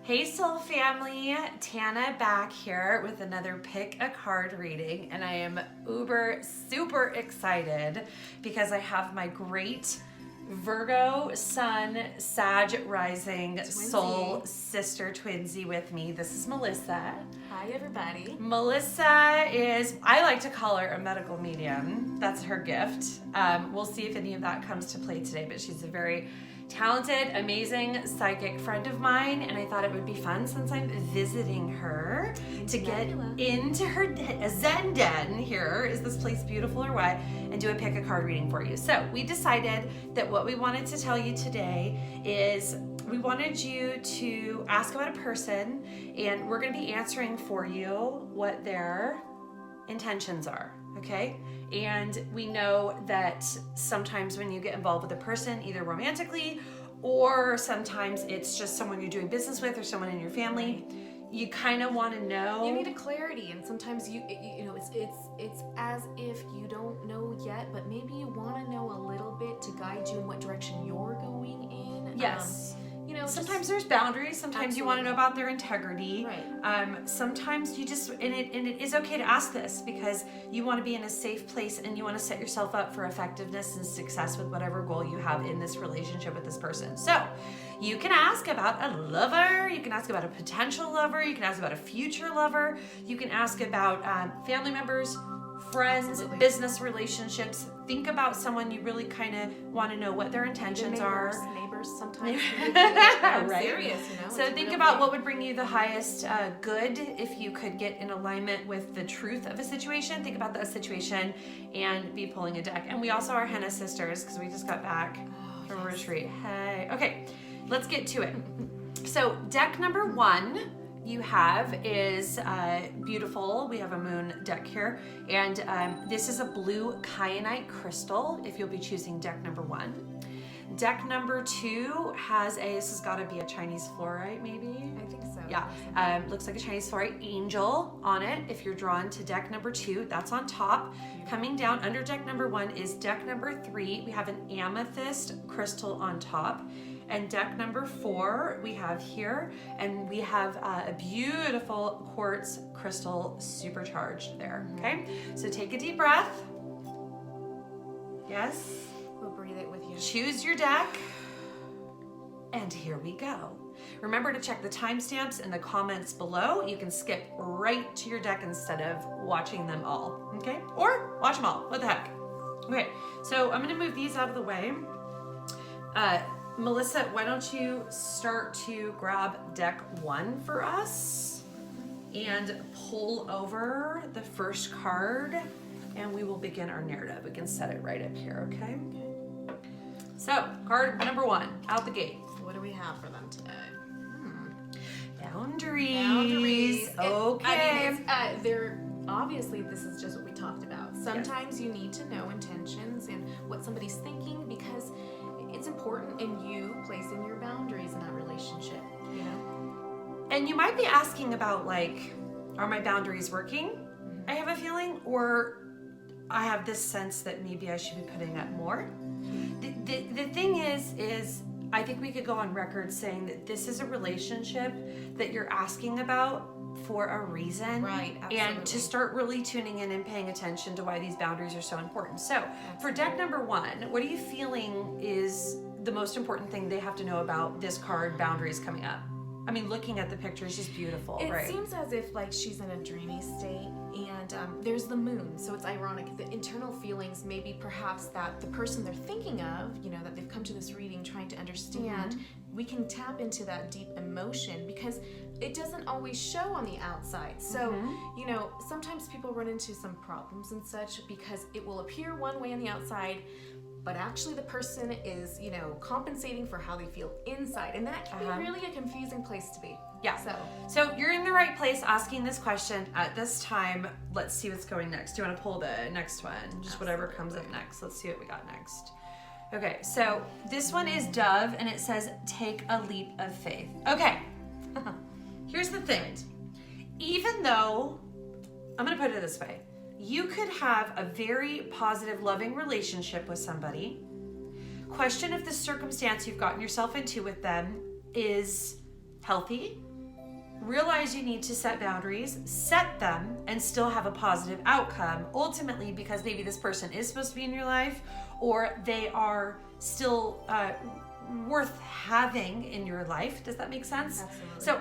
Hey Soul Family, Tana back here with another pick a card reading, and I am super excited because I have my great Virgo Sun Sag Rising Soul Sister Twinsy with me. This is Melissa. Hi everybody. Melissa is, I like to call her a medical medium. That's her gift. We'll see if any of that comes to play today, but she's a very talented, amazing psychic friend of mine, and I thought it would be fun since I'm visiting her to get into her Zen den. Here, is this place beautiful or what? And do a pick a card reading for you. So we decided that what we wanted to tell you today is we wanted you to ask about a person, and we're going to be answering for you what their intentions are. Okay? And we know that sometimes when you get involved with a person, either romantically or sometimes it's just someone you're doing business with or someone in your family, you kind of want to know. You need a clarity, and sometimes you know it's as if you don't know yet, but maybe you want to know a little bit to guide you in what direction you're going in. Yes. Sometimes just, there's boundaries. Sometimes absolutely. You want to know about their integrity. Right. Sometimes you just, and it is okay to ask this because you want to be in a safe place and you want to set yourself up for effectiveness and success with whatever goal you have in this relationship with this person. So you can ask about a lover. You can ask about a potential lover. You can ask about a future lover. You can ask about family members, friends, Absolutely. Business relationships. Think about someone you really kind of want to know what their intentions are. Neighbors sometimes. I'm right. Serious, So think about what would bring you the highest good if you could get in alignment with the truth of a situation. Think about that situation and be pulling a deck. And we also are henna sisters because we just got back from a retreat. Hey. Okay, let's get to it. So deck number 1 you have is beautiful. We have a moon deck here, and this is a blue kyanite crystal if you'll be choosing deck number 1. Deck number 2 has this has got to be a Chinese fluorite maybe? I think so. Yeah, looks like a Chinese fluorite angel on it. If you're drawn to deck number 2, that's on top. Coming down under deck number 1 is deck number 3. We have an amethyst crystal on top. And deck number 4 we have here, and we have a beautiful quartz crystal supercharged there. Okay, so take a deep breath. Yes. We'll breathe it with you. Choose your deck, and here we go. Remember to check the timestamps in the comments below. You can skip right to your deck instead of watching them all, okay? Or watch them all, what the heck? Okay, so I'm gonna move these out of the way. Melissa, why don't you start to grab deck 1 for us and pull over the first card, and we will begin our narrative. We can set it right up here, okay? So, card number 1, out the gate. What do we have for them today? Boundaries. Okay. They're obviously, this is just what we talked about. Sometimes you need to know intentions and what somebody's thinking because it's important in you placing your boundaries in that relationship, you know? And you might be asking about, like, are my boundaries working? Mm-hmm. I have a feeling, or I have this sense that maybe I should be putting up more. Mm-hmm. The thing is I think we could go on record saying that this is a relationship that you're asking about for a reason. Right, absolutely. And to start really tuning in and paying attention to why these boundaries are so important. So for deck number 1, what are you feeling is the most important thing they have to know about this card, boundaries, coming up? I mean, looking at the picture is just beautiful, right? It seems as if like she's in a dreamy state, and there's the moon, so it's ironic. The internal feelings, maybe perhaps that the person they're thinking of, you know, that they've come to this reading trying to understand, we can tap into that deep emotion because it doesn't always show on the outside. So, you know, sometimes people run into some problems and such because it will appear one way on the outside, but actually the person is, you know, compensating for how they feel inside. And that can be really a confusing place to be. Yeah. So you're in the right place asking this question at this time. Let's see what's going next. Do you want to pull the next one? Just whatever comes up next. Let's see what we got next. Okay, so this one is Dove, and it says, take a leap of faith. Okay, here's the thing. Even though, I'm going to put it this way, you could have a very positive, loving relationship with somebody, question if the circumstance you've gotten yourself into with them is healthy, realize you need to set boundaries, set them, and still have a positive outcome, ultimately, because maybe this person is supposed to be in your life, or they are still worth having in your life. Does that make sense? Absolutely. So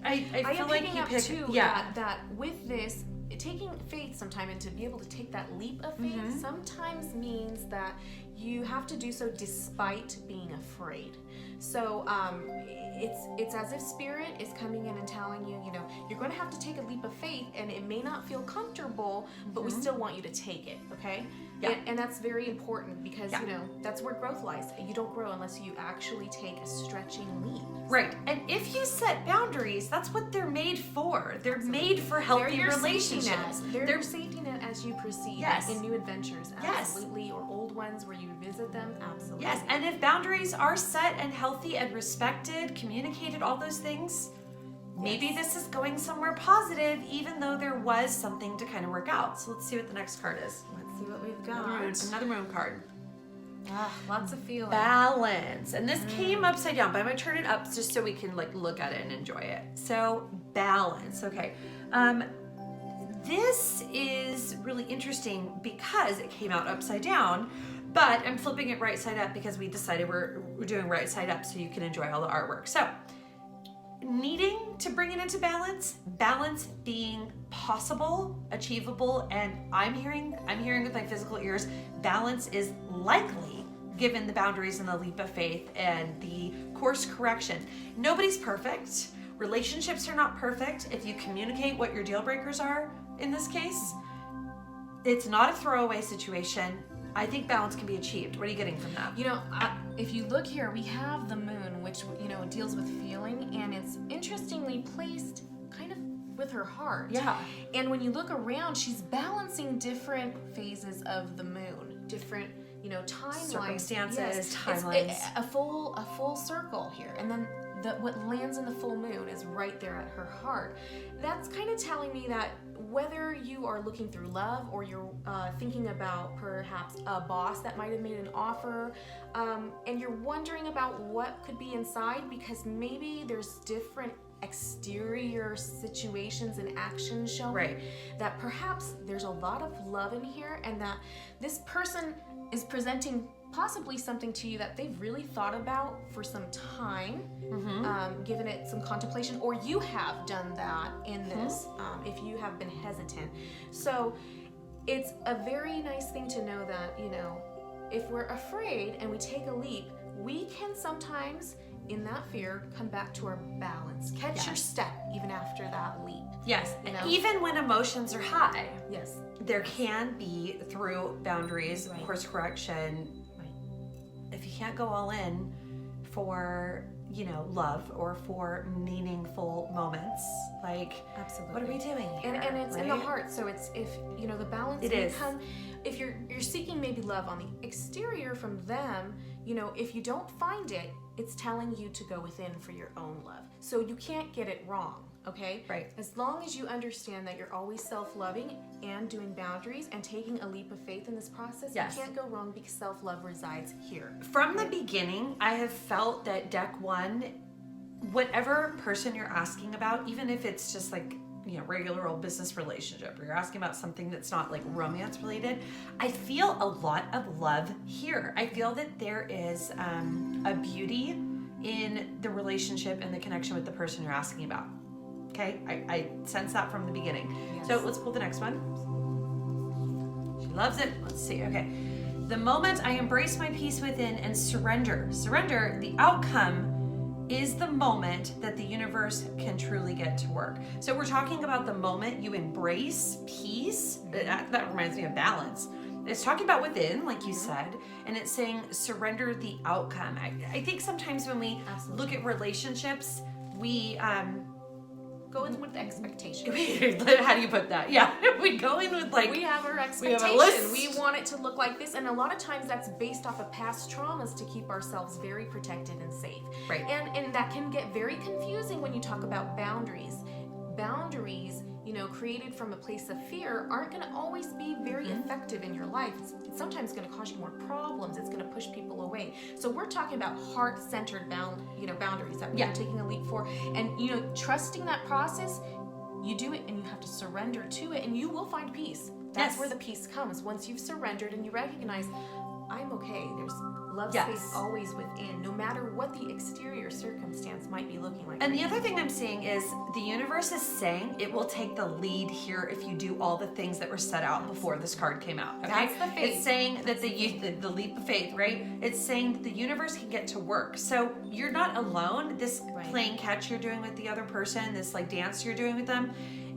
I feel like you pick, too, that with this, taking faith sometime, and to be able to take that leap of faith sometimes means that you have to do so despite being afraid. So it's as if Spirit is coming in and telling you, you're going to have to take a leap of faith, and it may not feel comfortable, but we still want you to take it, okay? Yeah. And that's very important, because, that's where growth lies. You don't grow unless you actually take a stretching leap. Right. And if you set boundaries, that's what they're made for. They're made for healthy relationships. They're your safety net as you proceed in new adventures. Absolutely. Or old ones where you visit them. Absolutely. Yes. And if boundaries are set and healthy and respected, communicated, all those things, maybe this is going somewhere positive, even though there was something to kind of work out. So let's see what the next card is. Let's see what we've got. Another moon card. Lots of feeling. Balance. And this came upside down, but I'm going to turn it up just so we can look at it and enjoy it. So balance. Okay. This is really interesting because it came out upside down, but I'm flipping it right side up because we decided we're doing right side up so you can enjoy all the artwork. So needing to bring it into balance being possible, achievable, and I'm hearing with my physical ears, balance is likely given the boundaries and the leap of faith and the course correction. Nobody's perfect. Relationships are not perfect. If you communicate what your deal breakers are in this case, it's not a throwaway situation. I think balance can be achieved. What are you getting from that? If you look here, we have the moon, which, deals with feeling, and it's interestingly placed kind of with her heart. Yeah. And when you look around, she's balancing different phases of the moon, different, timelines. Circumstances, timelines. It's a full circle here. And then what lands in the full moon is right there at her heart. That's kind of telling me that whether you are looking through love, or you're thinking about perhaps a boss that might have made an offer, and you're wondering about what could be inside, because maybe there's different exterior situations and actions showing that perhaps there's a lot of love in here, and that this person is presenting possibly something to you that they've really thought about for some time, given it some contemplation, or you have done that in this, if you have been hesitant. So it's a very nice thing to know that, if we're afraid and we take a leap, we can sometimes, in that fear, come back to our balance. Catch your step even after that leap. Yes, and even when emotions are high. Yes. There can be, through boundaries, course correction. If you can't go all in for, love or for meaningful moments, absolutely, what are we doing here? And it's in the heart. So it's, if the balance come, if you're seeking maybe love on the exterior from them, if you don't find it, it's telling you to go within for your own love. So you can't get it wrong. Okay? Right. As long as you understand that you're always self-loving and doing boundaries and taking a leap of faith in this process, you can't go wrong, because self-love resides here. From the beginning, I have felt that deck one, whatever person you're asking about, even if it's just regular old business relationship, or you're asking about something that's not romance related, I feel a lot of love here. I feel that there is a beauty in the relationship and the connection with the person you're asking about. Okay, I sense that from the beginning. Yes. So let's pull the next one. She loves it. Let's see. Okay. The moment I embrace my peace within and surrender, the outcome is the moment that the universe can truly get to work. So we're talking about the moment you embrace peace. That reminds me of balance. It's talking about within, like you said, and it's saying surrender the outcome. I think sometimes when we look at relationships, we go in with expectation. How do you put that? Yeah, we go in with we have our expectation. We want it to look like this, and a lot of times that's based off of past traumas to keep ourselves very protected and safe. Right. And that can get very confusing when you talk about boundaries. Boundaries created from a place of fear aren't going to always be very effective in your life. It's sometimes going to cause you more problems. It's going to push people away. So we're talking about heart-centered boundaries that we're taking a leap for. And, trusting that process, you do it and you have to surrender to it and you will find peace. That's where the peace comes. Once you've surrendered and you recognize, I'm okay. There's love space always within, no matter what the exterior circumstance might be looking like. And the other thing I'm seeing is the universe is saying it will take the lead here if you do all the things that were set out before this card came out. Okay? That's the faith. It's saying that the leap of faith, right? It's saying that the universe can get to work. So you're not alone. This playing catch you're doing with the other person, this like dance you're doing with them,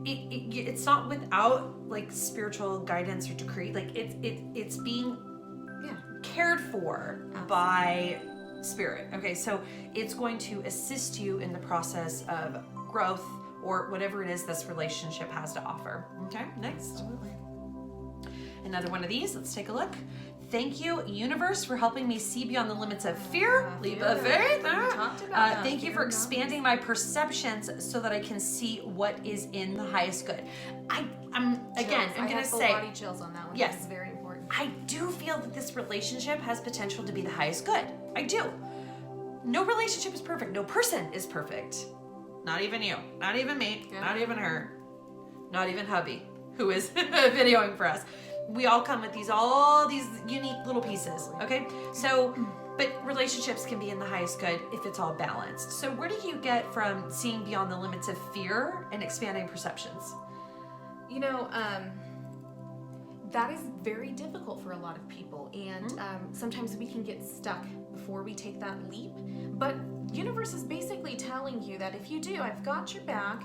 it's not without like spiritual guidance or decree. Like it's being cared for by spirit. Okay, so it's going to assist you in the process of growth or whatever it is this relationship has to offer. Okay, next. Another one of these. Let's take a look. Thank you, universe, for helping me see beyond the limits of fear. Leap of faith. Thank you for expanding my perceptions so that I can see what is in the highest good. I'm going to say. Body chills on that one. Yes. This is very important. I do feel that this relationship has potential to be the highest good. I do. No relationship is perfect. No person is perfect. Not even you. Not even me. Yeah. Not even her. Not even hubby, who is videoing for us. We all come with all these unique little pieces. Okay? So, but relationships can be in the highest good if it's all balanced. So where do you get from seeing beyond the limits of fear and expanding perceptions? That is very difficult for a lot of people, and sometimes we can get stuck before we take that leap. But universe is basically telling you that if you do, I've got your back,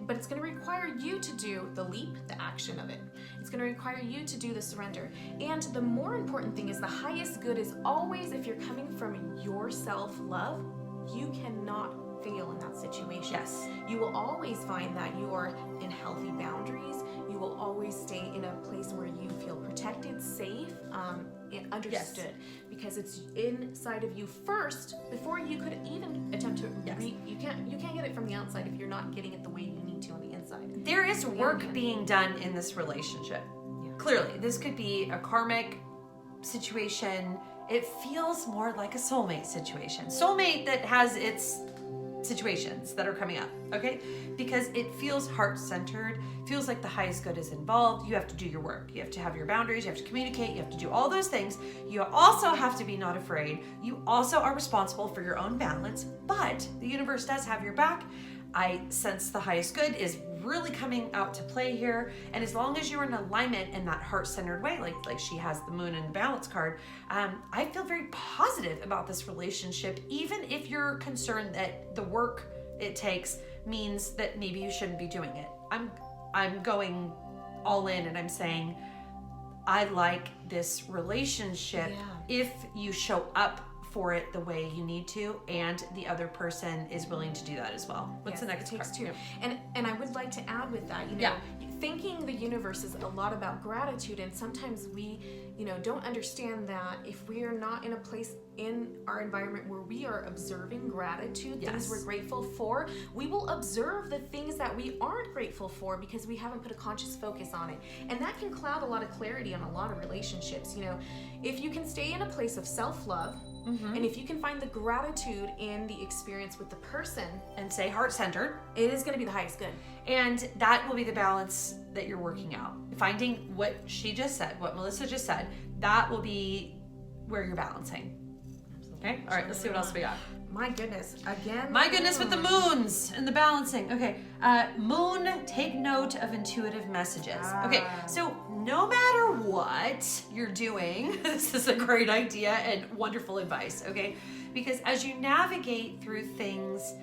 but it's going to require you to do the leap, the action of it. It's going to require you to do the surrender. And the more important thing is the highest good is always, if you're coming from your self-love, you cannot fail in that situation. Yes. You will always find that you are in healthy boundaries. You will always stay in a place where you feel protected, safe, and understood, because it's inside of you first before you could even attempt to you can't get it from the outside if you're not getting it the way you need to on the inside. There is work being done in this relationship. Yeah. Clearly, this could be a karmic situation. It feels more like a soulmate situation. Soulmate that has its situations that are coming up, okay? Because it feels heart-centered, feels like the highest good is involved. You have to do your work. You have to have your boundaries. You have to communicate. You have to do all those things. You also have to be not afraid. You also are responsible for your own balance, but the universe does have your back. I sense the highest good is really coming out to play here. And as long as you're in alignment in that heart-centered way, like she has the moon and balance card, I feel very positive about this relationship, even if you're concerned that the work it takes means that maybe you shouldn't be doing it. I'm going all in and I'm saying, I like this relationship if you show up for it the way you need to, and the other person is willing to do that as well. What's the next part? Two. And I would like to add with that, thinking the universe is a lot about gratitude, and sometimes we, don't understand that if we are not in a place in our environment where we are observing gratitude, things we're grateful for, we will observe the things that we aren't grateful for because we haven't put a conscious focus on it. And that can cloud a lot of clarity on a lot of relationships. If you can stay in a place of self-love, and if you can find the gratitude in the experience with the person and say heart-centered, it is going to be the highest good. And that will be the balance that you're working out. Finding what she just said, what Melissa just said, that will be where you're balancing. Okay? All right, let's see what else we got. My goodness. Again. My goodness with the moons and the balancing. Okay. Moon, take note of intuitive messages. Okay. So no matter what you're doing, this is a great idea and wonderful advice. Okay. Because as you navigate through things,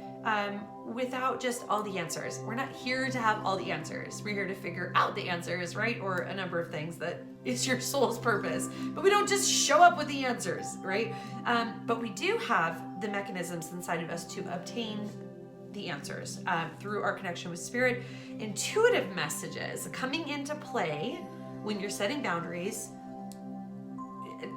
without just all the answers, we're not here to have all the answers. We're here to figure out the answers, right? Or a number of things that is your soul's purpose. But we don't just show up with the answers, right? But we do have the mechanisms inside of us to obtain the answers through our connection with spirit. Intuitive messages coming into play when you're setting boundaries,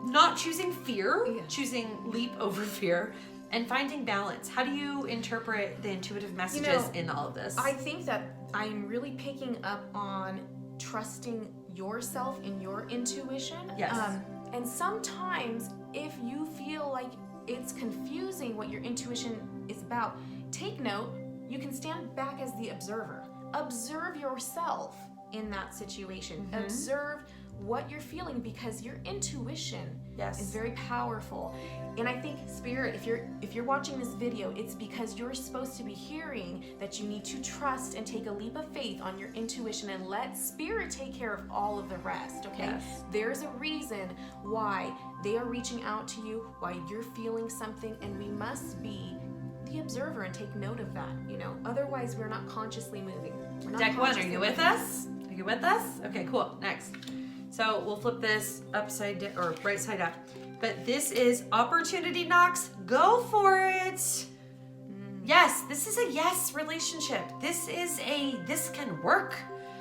not choosing fear, choosing leap over fear, and finding balance. How do you interpret the intuitive messages in all of this? I think that I'm really picking up on trusting yourself in your intuition. Yes. And sometimes if you feel like it's confusing what your intuition is about, take note. You can stand back as the observer. Observe yourself in that situation. Observe what you're feeling, because your intuition is very powerful. And I think, Spirit, if you're watching this video, it's because you're supposed to be hearing that you need to trust and take a leap of faith on your intuition and let Spirit take care of all of the rest, okay? Yes. There's a reason why they are reaching out to you, why you're feeling something, and we must be the observer and take note of that, Otherwise, we're not consciously moving. Deck 1, are you with us? Are you with us? Okay, cool. Next. So we'll flip this upside down, or right side up. But this is opportunity knocks. Go for it. Yes, this is a yes relationship. This can work.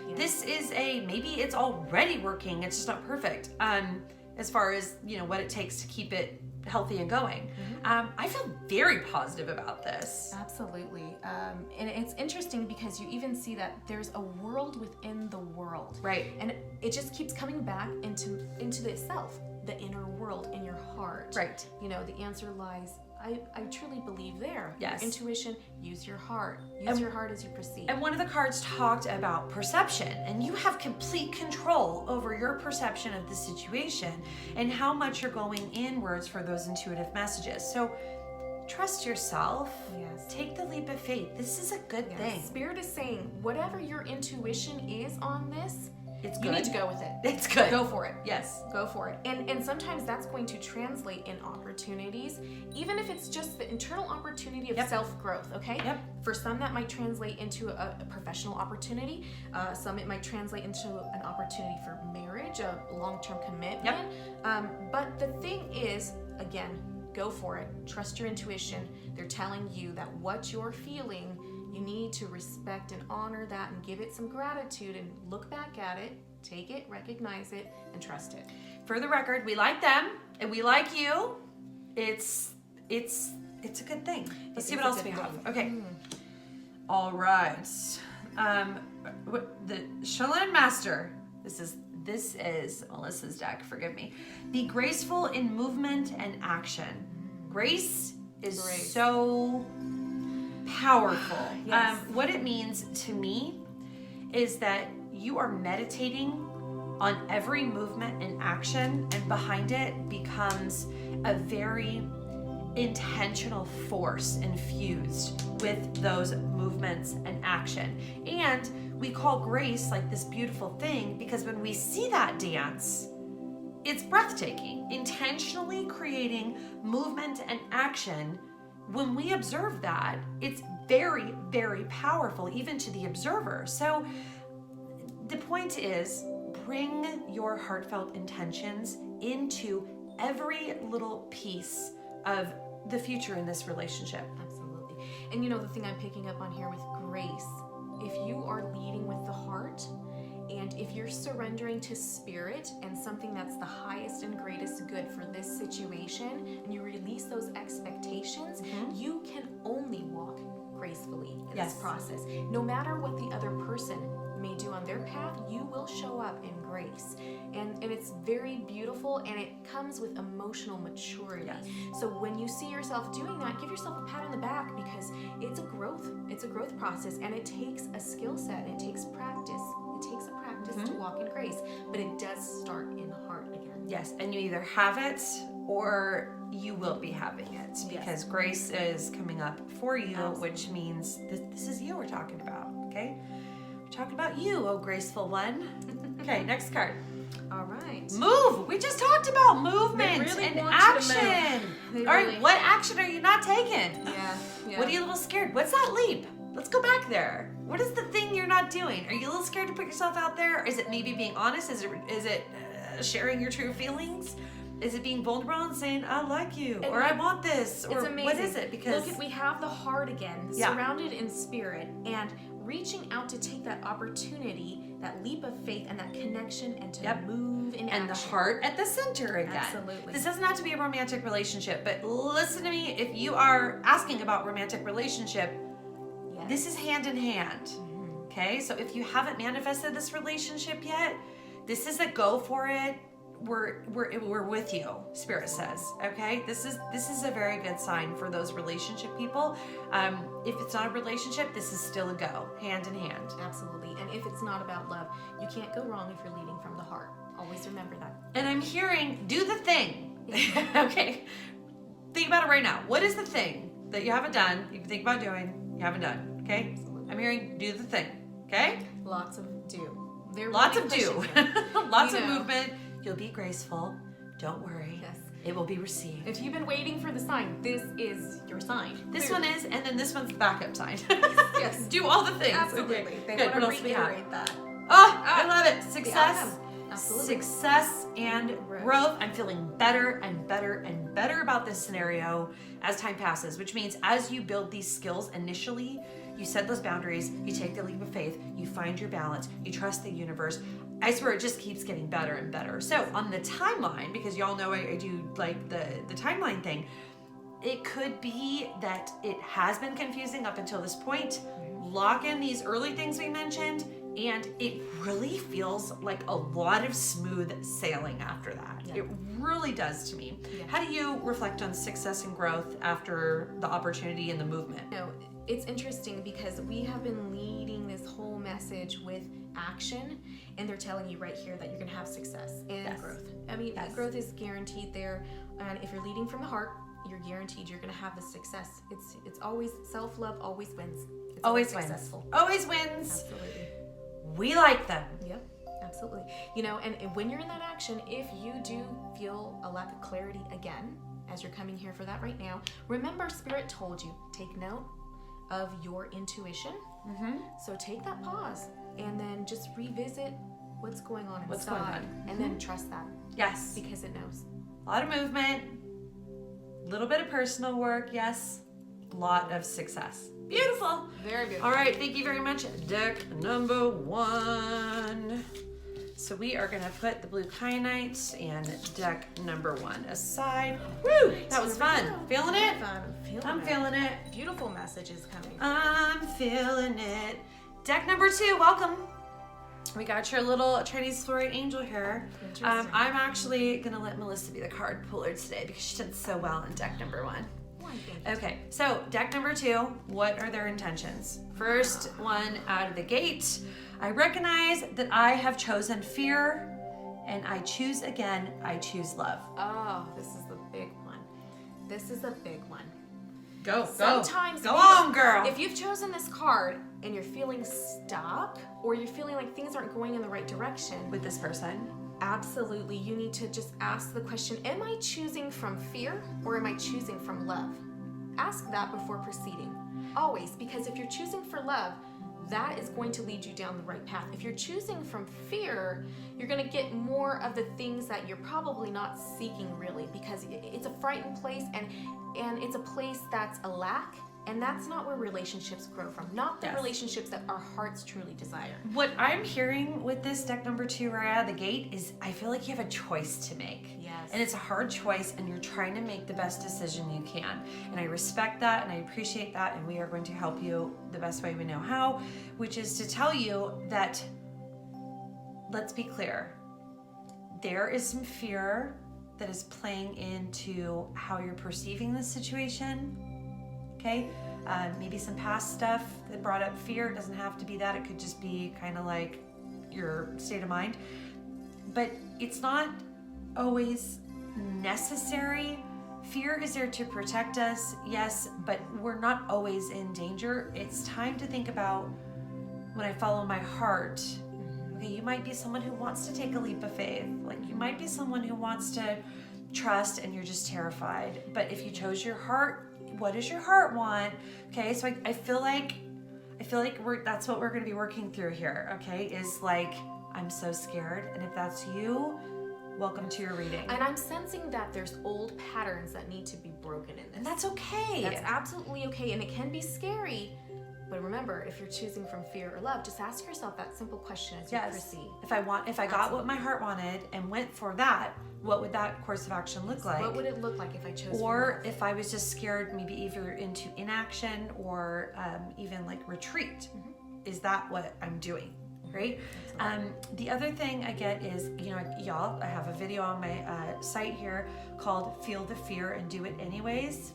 Yes. This is maybe it's already working. It's just not perfect. As far as, what it takes to keep it healthy and going. I feel very positive about this. Absolutely. And it's interesting because you even see that there's a world within the world. Right. And it just keeps coming back into the itself, the inner world in your heart. Right. The answer lies, I truly believe there. Yes. Your intuition, use your heart. Use your heart as you proceed. And one of the cards talked about perception, and you have complete control over your perception of the situation and how much you're going inwards for those intuitive messages. So trust yourself. Yes. Take the leap of faith. This is a good thing. Spirit is saying, whatever your intuition is on this, it's good. You need to go with it. It's good. Go for it. Yes. Go for it. And sometimes that's going to translate in opportunities, even if it's just the internal opportunity of self-growth, okay? Yep. For some, that might translate into a professional opportunity. Some, it might translate into an opportunity for marriage, a long-term commitment. Yep. But the thing is, again, go for it. Trust your intuition. They're telling you that what you're feeling, you need to respect and honor that and give it some gratitude and look back at it, take it, recognize it, and trust it. For the record, we like them and we like you. It's a good thing. Let's see what else we have. Okay. All right. The Shalom Master. This is Melissa's deck. Forgive me. Be graceful in movement and action. Grace is so powerful. Yes. What it means to me is that you are meditating on every movement and action, and behind it becomes a very intentional force infused with those movements and action. And we call grace like this beautiful thing because when we see that dance, it's breathtaking. Intentionally creating movement and action, when we observe that, it's very, very powerful, even to the observer. So the point is, bring your heartfelt intentions into every little piece of the future in this relationship. Absolutely. And the thing I'm picking up on here with grace, if you are leading with the heart, and if you're surrendering to Spirit and something that's the highest and greatest good for this situation, and you release those expectations, you can only walk gracefully in this process. No matter what the other person may do on their path, you will show up in grace. And it's very beautiful, and it comes with emotional maturity. Yes. So when you see yourself doing that, give yourself a pat on the back, because it's a growth process, and it takes a skill set, it takes practice. It takes a practice to walk in grace, but it does start in the heart again. Yes, and you either have it or you will be having it, because grace is coming up for you. Absolutely. Which means this is you we're talking about, okay? We're talking about you, oh graceful one. Okay, next card. All right. Move! We just talked about movement and action. All right, what action are you not taking? Yeah. What are you a little scared? What's that leap? Let's go back there. What is the thing you're not doing? Are you a little scared to put yourself out there? Is it maybe being honest? Is it sharing your true feelings? Is it being vulnerable and saying, I like you, And or I want this, or it's amazing. what is it? Because look, we have the heart again, surrounded in spirit, and reaching out to take that opportunity, that leap of faith, and that connection, and to move in action. And the heart at the center again. Absolutely. This doesn't have to be a romantic relationship, but listen to me. If you are asking about romantic relationship, this is hand in hand. Okay, so if you haven't manifested this relationship yet, this is a go for it. We're with you, Spirit says. Okay, this is a very good sign for those relationship people. If it's not a relationship, this is still a go, hand in hand. Absolutely. And if it's not about love, you can't go wrong if you're leading from the heart. Always remember that. And I'm hearing, do the thing. Okay, think about it right now. What is the thing that you haven't done? You think about doing, you haven't done. Okay, Absolutely. I'm hearing, do the thing. Okay, Lots of do. They're lots really of do, pushing you. lots You of know. movement. You'll be graceful. Don't worry. Yes. It will be received. If you've been waiting for the sign, this is your sign. This one is, and then this one's the backup sign. Yes. Do all the things. Absolutely. Okay. They Good. want What to else do we have? reiterate that. Oh, I love it. Success. outcome. Absolutely. Success and growth. I'm feeling better and better and better about this scenario as time passes, which means as you build these skills initially, you set those boundaries, you take the leap of faith, you find your balance, you trust the universe. I swear it just keeps getting better and better. So on the timeline, because y'all know I do like the timeline thing, it could be that it has been confusing up until this point. Lock in these early things we mentioned, and it really feels like a lot of smooth sailing after that. Yeah. It really does to me. Yeah. How do you reflect on success and growth after the opportunity and the movement? No, it's interesting because we have been leading this whole message with action, and they're telling you right here that you're going to have success and growth. I mean, growth is guaranteed there, and if you're leading from the heart, you're guaranteed you're going to have the success. It's always self-love always wins. It's Always wins. successful. Always wins. Absolutely. We like them. Yep. Absolutely. You know, and when you're in that action, if you do feel a lack of clarity again, as you're coming here for that right now, remember Spirit told you, take note of your intuition. So take that pause and then just revisit what's going on inside. What's going on. And then trust that. Yes. Because it knows. A lot of movement, a little bit of personal work, yes. A lot of success. Beautiful. Very beautiful. All right, thank you very much. Deck number 1. So we are going to put the blue kyanite and deck number 1 aside. Woo! That was fun. Feeling it? I'm feeling it. Beautiful messages coming. I'm feeling it. Deck number 2, welcome. We got your little Chinese fluorite angel here. Interesting. I'm actually going to let Melissa be the card puller today because she did so well in deck number 1. Okay, so deck number 2, what are their intentions? First one out of the gate, I recognize that I have chosen fear, and I choose again, I choose love. Oh, this is the big one. This is a big one. Go, Sometimes go on, girl. If you've chosen this card and you're feeling stuck, or you're feeling like things aren't going in the right direction With this person. absolutely, you need to just ask the question, am I choosing from fear or am I choosing from love? Ask that before proceeding. Always, because if you're choosing for love, that is going to lead you down the right path. If you're choosing from fear, you're going to get more of the things that you're probably not seeking really, because it's a frightened place, and it's a place that's a lack, and that's not where relationships grow from. Not the relationships that our hearts truly desire. What I'm hearing with this deck number 2 right out of the gate is I feel like you have a choice to make. Yes. And it's a hard choice, and you're trying to make the best decision you can. And I respect that, and I appreciate that, and we are going to help you the best way we know how, which is to tell you that, let's be clear, there is some fear that is playing into how you're perceiving this situation. Okay, maybe some past stuff that brought up fear. It doesn't have to be that. It could just be kind of like your state of mind. But it's not always necessary. Fear is there to protect us, yes, but we're not always in danger. It's time to think about when I follow my heart. Okay, you might be someone who wants to take a leap of faith. Like you might be someone who wants to trust and you're just terrified. But if you chose your heart, what does your heart want? Okay, so I feel like that's what we're going to be working through here. Okay, is like I'm so scared, and if that's you, welcome to your reading. And I'm sensing that there's old patterns that need to be broken in this. And that's okay. That's absolutely okay. And it can be scary. But remember, if you're choosing from fear or love, just ask yourself that simple question as you proceed. If I got what my heart wanted and went for that, what would that course of action look like? What would it look like if I chose? Or if I was just scared, maybe either into inaction or even like retreat. Is that what I'm doing? Right? The other thing I get is, y'all, I have a video on my site here called Feel the Fear and Do It Anyways.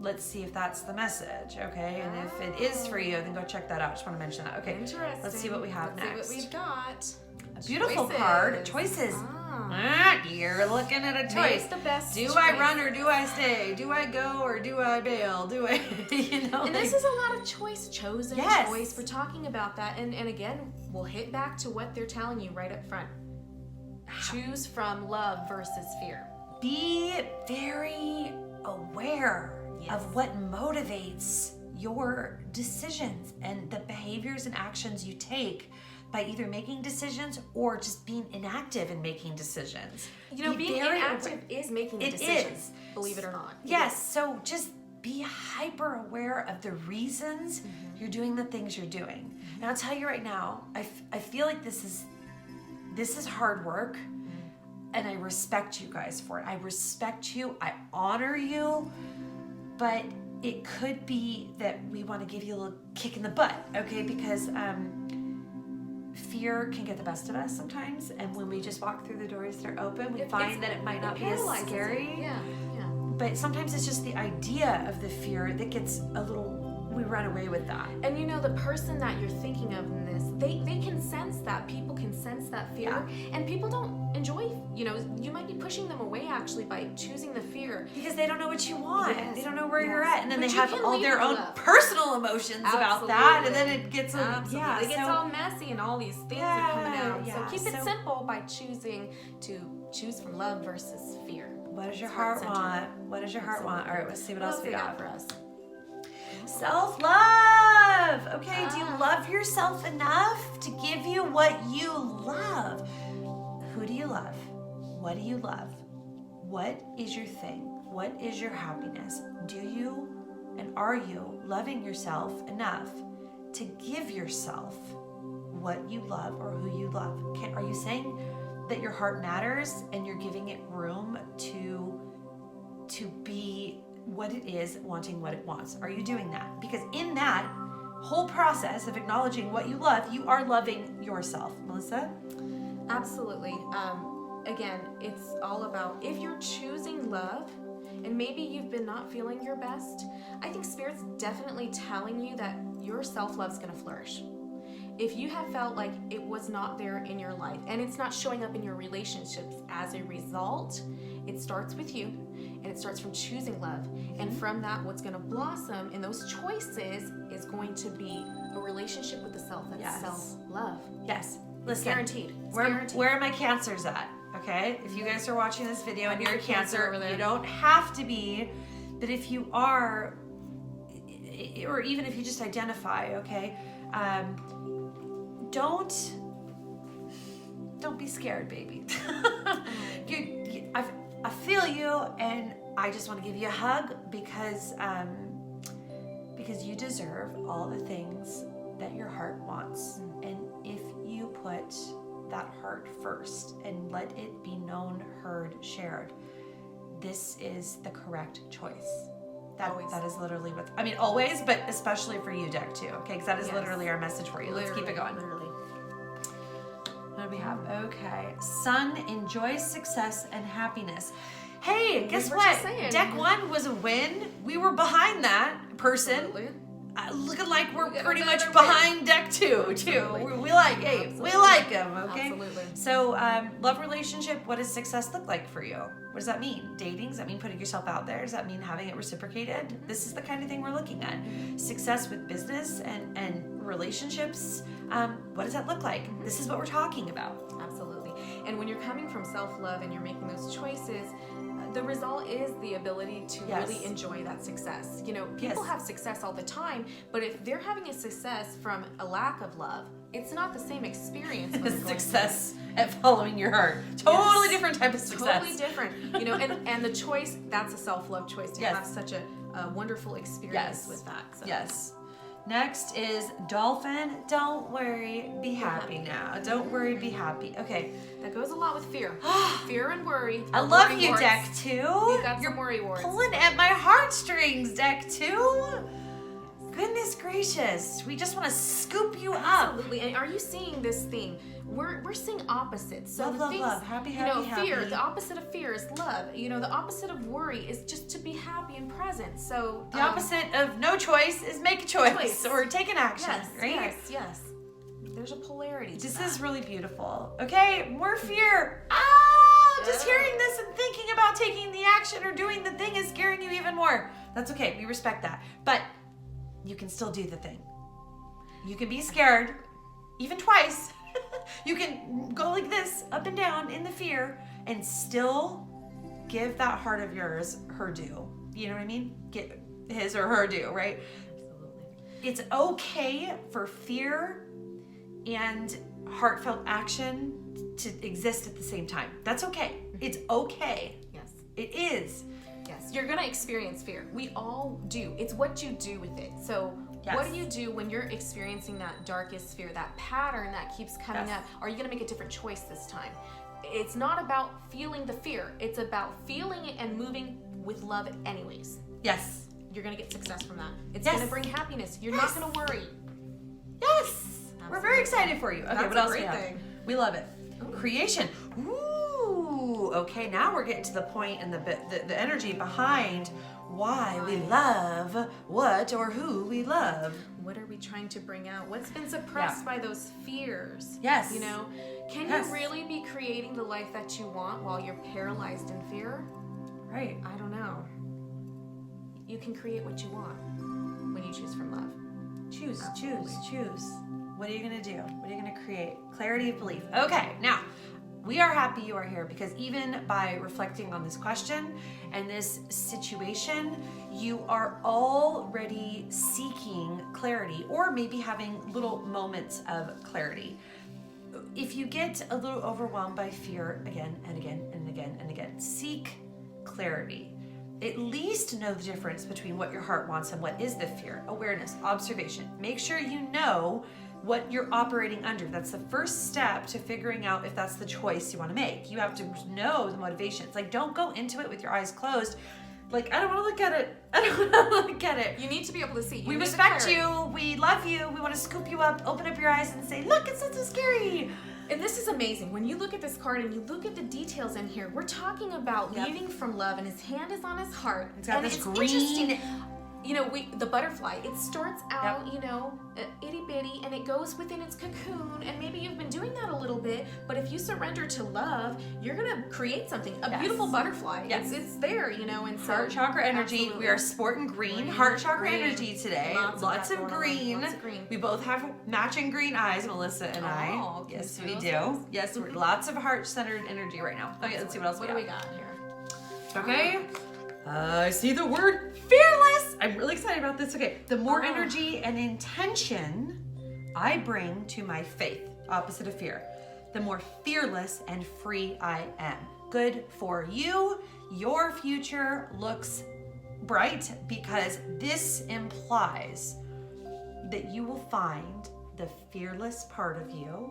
Let's see if that's the message, okay? And if it is for you, then go check that out. Just want to mention that. Okay, interesting. Let's see what we have next. Let's see what we've got. A beautiful card. Choices. You're looking at a choice. Make the best do choice. I run or do I stay? Do I go or do I bail? Do I, And this is a lot of choice, chosen choice. We're talking about that. And again, we'll hit back to what they're telling you right up front. Choose from love versus fear. Be very aware of what motivates your decisions and the behaviors and actions you take by either making decisions or just being inactive in making decisions. Being inactive is making a decision. Believe it or not. Yes, so just be hyper aware of the reasons you're doing the things you're doing. And I'll tell you right now, I feel like this is hard work, and I respect you guys for it. I respect you, I honor you, but it could be that we want to give you a little kick in the butt, okay? Because fear can get the best of us sometimes, and when we just walk through the doors that are open, we find that it might not be as scary. Yeah. But sometimes it's just the idea of the fear that gets we run away with that. And the person that you're thinking of in this, they can sense that. People can sense that fear. And people don't enjoy, you might be pushing them away actually by choosing the fear. Because they don't know what you want. They don't know where you're at. And then But they you have can all leave their with own love. personal emotions about that. And then it gets it gets all messy and all these things are coming out. So keep it simple by choosing to choose from love versus fear. What does your heart want? What does your heart want? All right, let's see what else we got for us. Self-love. Okay, do you love yourself enough to give you what you love? Who do you love? What do you love? What is your thing? What is your happiness? Do you and are you loving yourself enough to give yourself what you love or who you love? Are you saying that your heart matters and you're giving it room to be what it is, wanting what it wants? Are you doing that? Because in that whole process of acknowledging what you love, you are loving yourself. Melissa? Absolutely. Again, it's all about if you're choosing love and maybe you've been not feeling your best, I think Spirit's definitely telling you that your self-love's going to flourish. If you have felt like it was not there in your life and it's not showing up in your relationships as a result, it starts with you and it starts from choosing love. And from that, what's going to blossom in those choices is going to be a relationship with the self that's self-love. Yes. Listen, guaranteed. Where are my cancers at? Okay? If you guys are watching this video and you're a Cancer, you don't have to be, but if you are, or even if you just identify, okay? Don't be scared, baby. I feel you, and I just want to give you a hug because you deserve all the things that your heart wants. And if you put that heart first and let it be known, heard, shared, this is the correct choice. That is literally what, always, but especially for you, Deck, too, okay? Because that is literally our message for you. Let's keep it going. Literally. What do we have? Okay. Sun enjoys success and happiness. Hey, guess what? Deck 1 was a win. We were behind that person. Absolutely. Looking like we're pretty much behind Deck 2, too. We like him, okay? Absolutely. So, love relationship, what does success look like for you? What does that mean? Dating? Does that mean putting yourself out there? Does that mean having it reciprocated? This is the kind of thing we're looking at. Success with business and relationships. What does that look like? This is what we're talking about. Absolutely. And when you're coming from self-love and you're making those choices, the result is the ability to really enjoy that success. You know, people have success all the time, but if they're having a success from a lack of love, it's not the same experience. Success at following your heart. Totally different type of success. Totally different. You know, and the choice, that's a self-love choice to have such a wonderful experience with that. So. Yes. Next is Dolphin. Don't worry, be happy now. Don't worry, be happy. Okay. That goes a lot with fear. Fear and worry. I love you, warts. Deck 2. You got some worry warts. Pulling at my heartstrings, Deck 2. Goodness gracious. We just want to scoop you up. Absolutely. And are you seeing this thing? We're seeing opposites. So love, love. Happy, happy, fear, happy. The opposite of fear is love. You know, the opposite of worry is just to be happy and present. So the opposite of no choice is make a choice. Or take an action. Right? Yes. There's a polarity. This is really beautiful. Okay, more fear. Just hearing this and thinking about taking the action or doing the thing is scaring you even more. That's okay. We respect that. But you can still do the thing. You can be scared, even twice. You can go like this, up and down in the fear, and still give that heart of yours her due. You know what I mean? Get his or her due, right? Absolutely. It's okay for fear and heartfelt action to exist at the same time. That's okay. It's okay. Yes. It is. Yes. You're going to experience fear. We all do. It's what you do with it. So what do you do when you're experiencing that darkest fear, that pattern that keeps coming up? Are you going to make a different choice this time? It's not about feeling the fear. It's about feeling it and moving with love anyways. Yes. You're going to get success from that. It's going to bring happiness. You're not going to worry. Yes. Absolutely. We're very excited for you. Okay, That's what else a great we have? thing. We love it. Creation. Ooh. Okay, now we're getting to the point and the energy behind why we love what or who we love. What are we trying to bring out? What's been suppressed by those fears? Yes. You know, can you really be creating the life that you want while you're paralyzed in fear? Right. I don't know. You can create what you want when you choose from love. Choose. What are you going to do? What are you going to create? Clarity of belief. Okay, now, we are happy you are here because even by reflecting on this question and this situation, you are already seeking clarity or maybe having little moments of clarity. If you get a little overwhelmed by fear again and again and again and again, seek clarity. At least know the difference between what your heart wants and what is the fear. Awareness, observation. Make sure you know what you're operating under. That's the first step to figuring out if that's the choice you want to make. You have to know the motivations. Like, don't go into it with your eyes closed. Like, I don't want to look at it. I don't want to look at it. You need to be able to see. We respect you. We love you. We want to scoop you up, open up your eyes and say, look, it's not so scary. And this is amazing. When you look at this card and you look at the details in here, we're talking about leading from love, and his hand is on his heart. It's got this green. Interesting. You know, the butterfly, it starts out, you know, itty bitty, and it goes within its cocoon, and maybe you've been doing that a little bit, but if you surrender to love, you're going to create something, a beautiful butterfly. Yes. It's there, you know, and so. Heart chakra energy. Absolutely. We are sporting green heart chakra energy today. Lots of green. green. We both have matching green eyes, Melissa and I. Okay. Yes, we do. Yes, we're lots of heart-centered energy right now. Okay, let's see what else we got here. Okay. I see the word fearless. I'm really excited about this. Okay, the more energy and intention I bring to my faith, opposite of fear, the more fearless and free I am. Good for you. Your future looks bright because this implies that you will find the fearless part of you,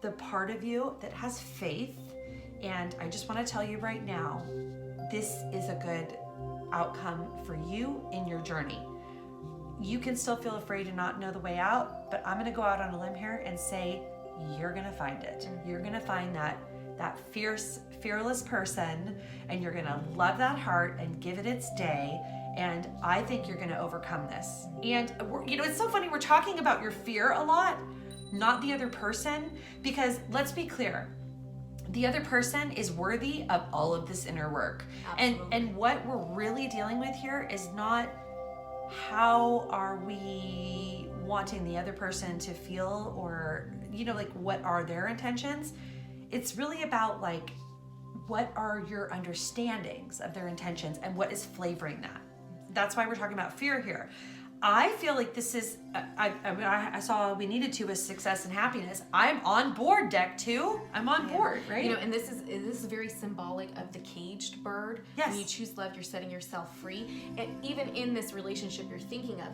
the part of you that has faith. And I just want to tell you right now, this is a good outcome for you in your journey. You can still feel afraid and not know the way out, but I'm going to go out on a limb here and say you're going to find it. You're going to find that fearless person, and you're going to love that heart and give it its day. And I think you're going to overcome this. And you know, it's so funny. We're talking about your fear a lot, not the other person, because let's be clear. The other person is worthy of all of this inner work. And what we're really dealing with here is not how are we wanting the other person to feel, or, you know, like what are their intentions. It's really about like, what are your understandings of their intentions and what is flavoring that? That's why we're talking about fear here. I feel like this is, I saw we needed to with success and happiness. I'm on board, deck 2. I'm on board, right? You know, and this is very symbolic of the caged bird. Yes. When you choose love, you're setting yourself free. And even in this relationship you're thinking of,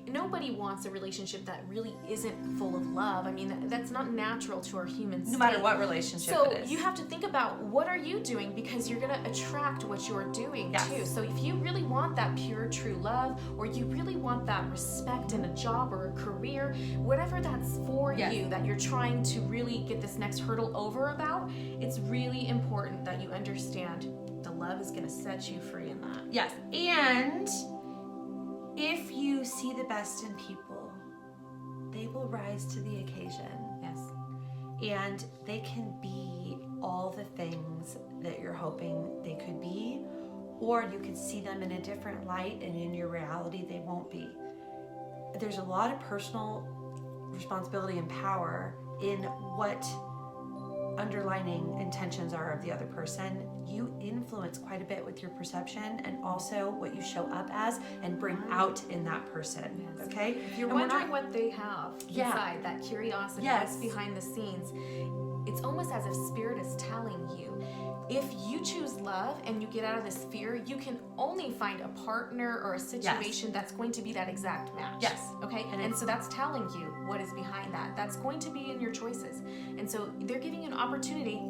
nobody wants a relationship that really isn't full of love. I mean, that's not natural to our human state. No matter what relationship so it is. you have to think about what are you doing, because you're going to attract what you're doing too. So if you really want that pure, true love, or you really want that respect in a job or a career, whatever that's for you, that you're trying to really get this next hurdle over about, it's really important that you understand the love is going to set you free in that. Yes, and if you see the best in people, they will rise to the occasion. Yes. And they can be all the things that you're hoping they could be, or you could see them in a different light, and in your reality they won't be. There's a lot of personal responsibility and power in what underlining intentions are of the other person. You influence quite a bit with your perception and also what you show up as and bring out in that person. Yes. Okay? If you're wondering what they have inside, that curiosity, what's behind the scenes, it's almost as if Spirit is telling you, if you choose love and you get out of this fear, you can only find a partner or a situation that's going to be that exact match. Yes. Okay? And so that's telling you what is behind that. That's going to be in your choices. And so they're giving you an opportunity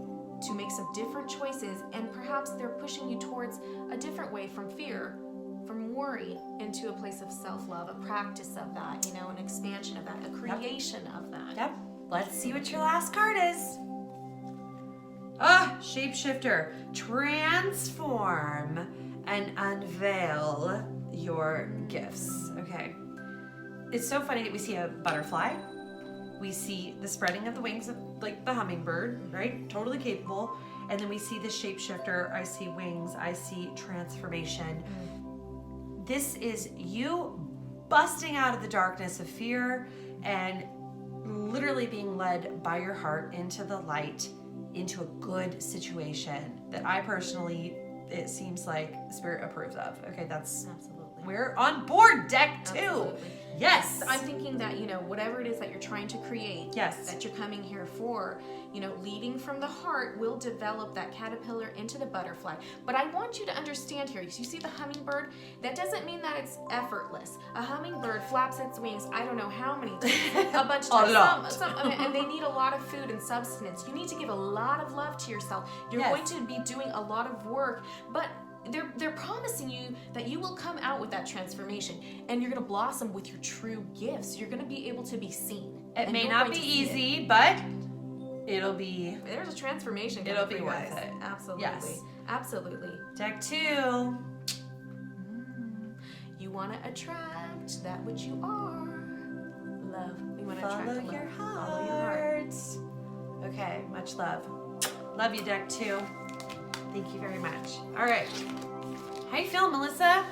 to make some different choices, and perhaps they're pushing you towards a different way from fear, from worry, into a place of self-love, a practice of that, you know, an expansion of that, a creation of that. Yep. Let's see what your last card is. Shapeshifter. Transform and unveil your gifts. Okay. It's so funny that we see a butterfly. We see the spreading of the wings of like the hummingbird, right? Totally capable. And then we see the shapeshifter. I see wings. I see transformation. This is you busting out of the darkness of fear and literally being led by your heart into the light, into a good situation that I personally, it seems like Spirit approves of. Okay, that's Absolutely. We're on board, deck 2. Absolutely. Yes. I'm thinking that, you know, whatever it is that you're trying to create, that you're coming here for, you know, leading from the heart will develop that caterpillar into the butterfly. But I want you to understand here, you see the hummingbird? That doesn't mean that it's effortless. A hummingbird flaps its wings, I don't know how many times, a bunch of times. And they need a lot of food and substance. You need to give a lot of love to yourself. You're going to be doing a lot of work, but they're promising you that you will come out with that transformation, and you're going to blossom with your true gifts. You're going to be able to be seen. It may not be easy, but it'll be. There's a transformation. It'll be worth it. Absolutely. Yes. Absolutely. Deck 2. You want to attract that which you are. Love. We want to attract Follow love. your Follow your heart. heart. Okay, much love. Love you, deck 2. Thank you very much. All right. How you feeling, Melissa?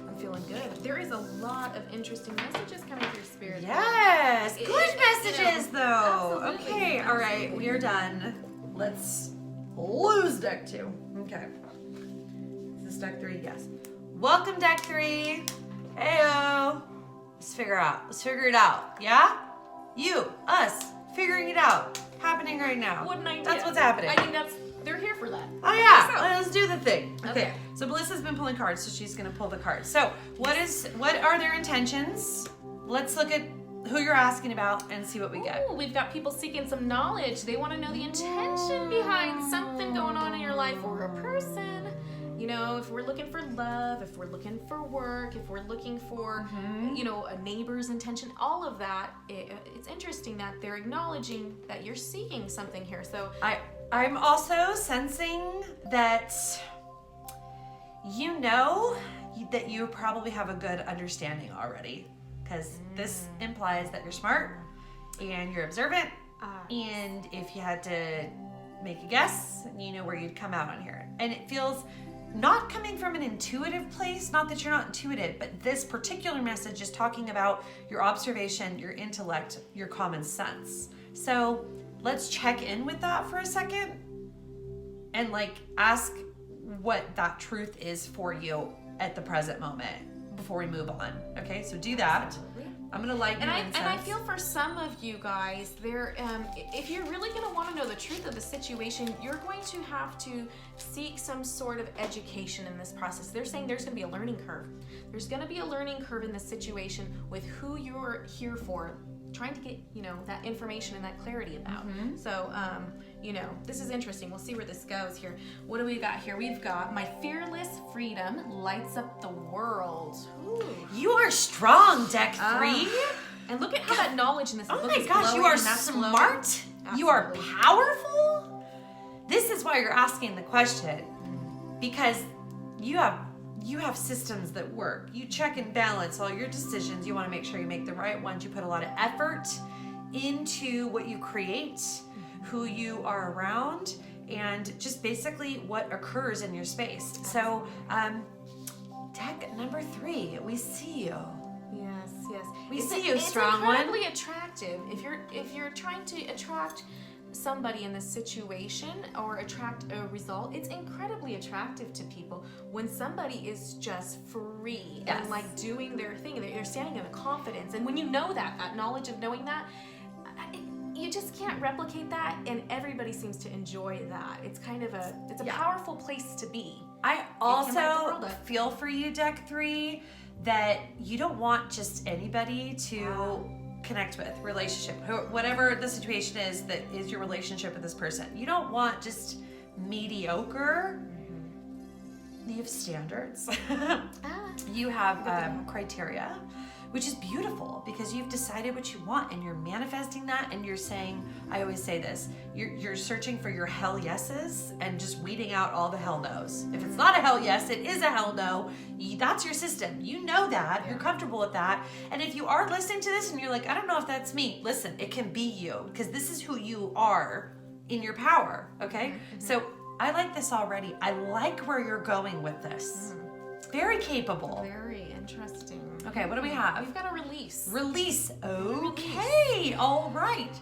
I'm feeling good. There is a lot of interesting messages coming through Spirit. Yes. Good messages, though. Absolutely. Okay. All right. We are done. Let's lose deck 2. Okay. Is this deck 3? Yes. Welcome, deck 3. Heyo. Let's figure it out. Yeah? You, us, figuring it out. Happening right now. What an idea. That's what's happening. I think they're here for that. Oh yeah, So. let's do the thing. Okay. So Melissa's been pulling cards, so she's gonna pull the cards. So what are their intentions? Let's look at who you're asking about and see what we get. Ooh, we've got people seeking some knowledge. They want to know the intention behind something going on in your life or a person. You know, if we're looking for love, if we're looking for work, if we're looking for, you know, a neighbor's intention, all of that, it's interesting that they're acknowledging that you're seeking something here. So I'm also sensing that you know that you probably have a good understanding already, because this implies that you're smart and you're observant, and if you had to make a guess, you know where you'd come out on here. And it feels not coming from an intuitive place, not that you're not intuitive, but this particular message is talking about your observation, your intellect, your common sense. So let's check in with that for a second and like ask what that truth is for you at the present moment before we move on. Okay, so do that. Absolutely. I'm gonna light your incense. And I feel for some of you guys, if you're really going to want to know the truth of the situation, you're going to have to seek some sort of education in this process. They're saying there's going to be a learning curve. There's going to be a learning curve in this situation with who you're here for, trying to get, that information and that clarity about. So, this is interesting. We'll see where this goes here. What do we got here? We've got my fearless freedom lights up the world. Ooh. You are strong, deck 3. And look at how that knowledge in this book my is gosh, you glowing, are and that's glowing. smart. You are powerful. This is why you're asking the question, because you have systems that work. You check and balance all your decisions. You want to make sure you make the right ones. You put a lot of effort into what you create, who you are around, and just basically what occurs in your space. So, deck number 3, we see you. Yes. We see you, strong one. It's incredibly attractive. If you're trying to attract somebody in this situation or attract a result, it's incredibly attractive to people when somebody is just free and like doing their thing. They're standing in a confidence, and when you know that knowledge of knowing that, you just can't replicate that, and everybody seems to enjoy that. It's kind of a powerful place to be. I also feel for you, deck 3, that you don't want just anybody to connect with, relationship, whatever the situation is that is your relationship with this person. You don't want just mediocre. You have standards. You have criteria, which is beautiful because you've decided what you want and you're manifesting that, and you're saying, I always say this, you're searching for your hell yeses and just weeding out all the hell no's. If it's not a hell yes, it is a hell no. That's your system. You know that. You're comfortable with that. And if you are listening to this and you're like, I don't know if that's me, listen, it can be you, because this is who you are in your power, okay? So I like this already. I like where you're going with this. Very capable. Very interesting. Okay, what do we have? We've got a release. Release. Okay. All right.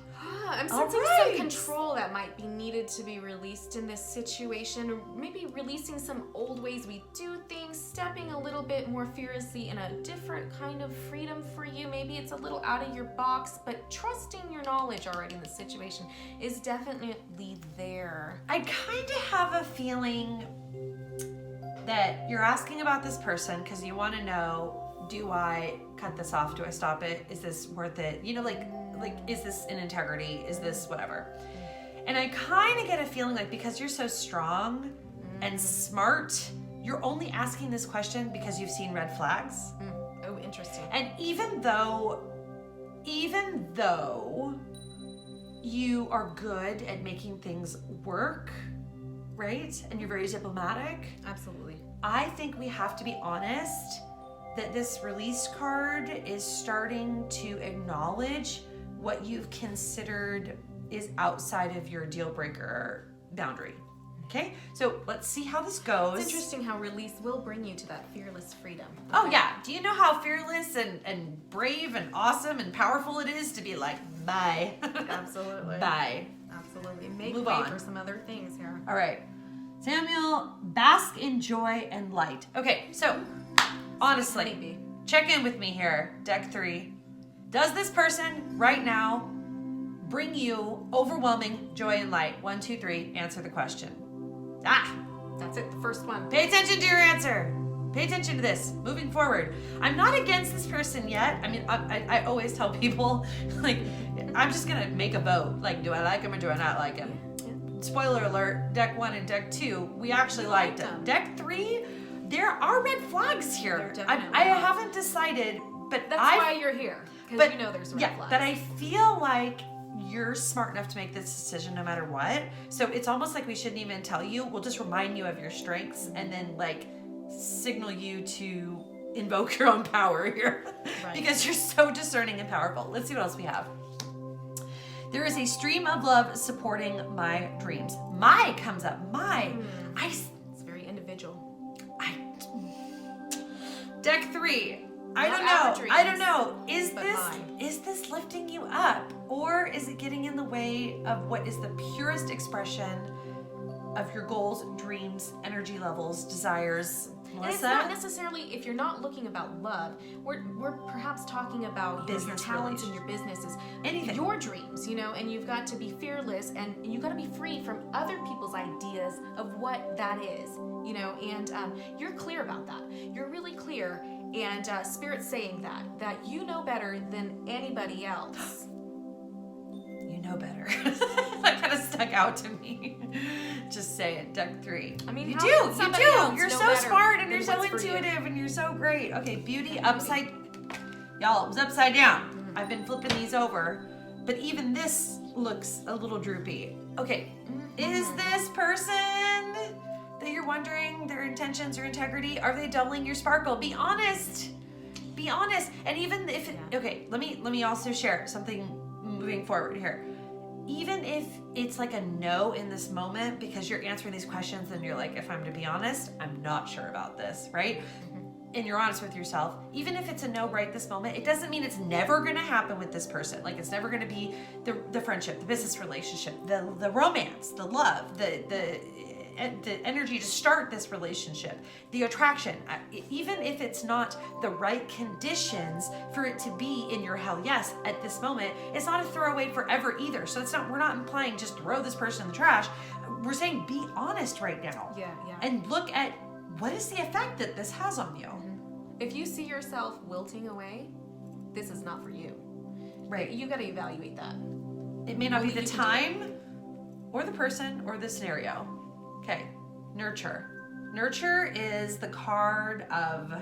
I'm sensing some control that might be needed to be released in this situation, or maybe releasing some old ways we do things, stepping a little bit more fearlessly in a different kind of freedom for you. Maybe it's a little out of your box, but trusting your knowledge already in the situation is definitely there. I kind of have a feeling that you're asking about this person because you want to know, do I cut this off? Do I stop it? Is this worth it? Like, is this in integrity? Is this whatever? And I kind of get a feeling like because you're so strong and smart, you're only asking this question because you've seen red flags. Oh, interesting. And even though you are good at making things work, right? And you're very diplomatic. Absolutely. I think we have to be honest that this release card is starting to acknowledge what you've considered is outside of your deal breaker boundary. Okay, so let's see how this goes. It's interesting how release will bring you to that fearless freedom. Okay. Oh yeah, do you know how fearless and brave and awesome and powerful it is to be like, bye. Absolutely. Bye. Absolutely. Make Move way on for some other things here. All right, Samuel, bask in joy and light. Okay, so honestly, check in with me here, deck 3. Does this person right now bring you overwhelming joy and light? 1, 2, 3, answer the question. That's it, the first one. Pay attention to your answer. Pay attention to this. Moving forward. I'm not against this person yet. I mean, I always tell people, like, I'm just going to make a vote. Like, do I like him or do I not like him? Yeah. Spoiler alert, deck 1 and deck 2, we actually liked them. Deck 3, there are red flags here. I haven't decided, but that's why you're here. Because you know there's red flags. But I feel like you're smart enough to make this decision no matter what. So it's almost like we shouldn't even tell you. We'll just remind you of your strengths and then like signal you to invoke your own power here. Right. Because you're so discerning and powerful. Let's see what else we have. There is a stream of love supporting my dreams. My comes up. It's very individual. Deck 3. I don't know. Is this lifting you up, or is it getting in the way of what is the purest expression of your goals, dreams, energy levels, desires. And it's not necessarily, if you're not looking about love, we're perhaps talking about your talents and your businesses, anything, your dreams, and you've got to be fearless and you got to be free from other people's ideas of what that is, and you're clear about that. You're really clear, and Spirit's saying that you know better than anybody else. You know better. That kind of stuck out to me. Just say it, deck 3. I mean, you do. You're so smart and you're so intuitive and you're so great. Okay, beauty upside. Y'all, it was upside down. I've been flipping these over, but even this looks a little droopy. Okay, is this person that you're wondering their intentions or integrity, are they doubling your sparkle? Be honest. Be honest. And even if okay, let me also share something moving forward here. Even if it's like a no in this moment because you're answering these questions and you're like, if I'm to be honest, I'm not sure about this, right? And you're honest with yourself, even if it's a no right this moment, it doesn't mean it's never going to happen with this person. Like it's never going to be the friendship, the business relationship, the romance, the love, the energy to start this relationship, the attraction. Even if it's not the right conditions for it to be in your hell yes at this moment, it's not a throwaway forever either. So we're not implying just throw this person in the trash. We're saying be honest right now. Yeah. And look at what is the effect that this has on you. If you see yourself wilting away, this is not for you. Right. You got to evaluate that. It may not be the time or the person or the scenario. Okay, nurture. Nurture is the card of,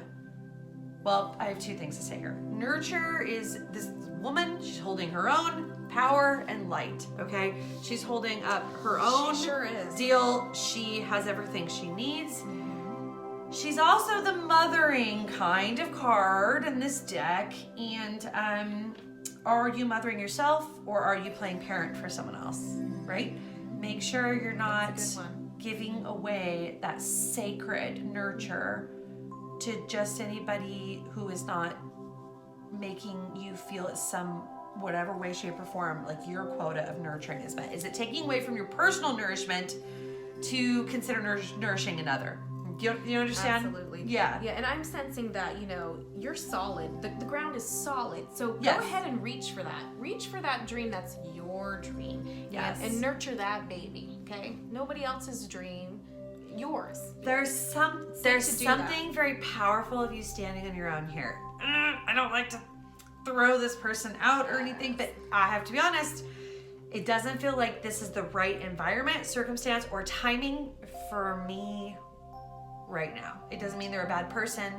well, I have 2 things to say here. Nurture is this woman, she's holding her own power and light, okay? She's holding up her own deal. She has everything she needs. She's also the mothering kind of card in this deck. And are you mothering yourself or are you playing parent for someone else, right? Make sure you're not giving away that sacred nurture to just anybody who is not making you feel in some whatever way, shape, or form like your quota of nurturing is met. Is it taking away from your personal nourishment to consider nourishing another? You understand? Absolutely. Yeah. And I'm sensing that, you're solid. The ground is solid. So go ahead and reach for that. Reach for that dream that's your dream. Yes. And nurture that baby, okay? Nobody else's dream, yours. There's something very powerful of you standing on your own here. I don't like to throw this person out or anything, but I have to be honest, it doesn't feel like this is the right environment, circumstance, or timing for me right now. It doesn't mean they're a bad person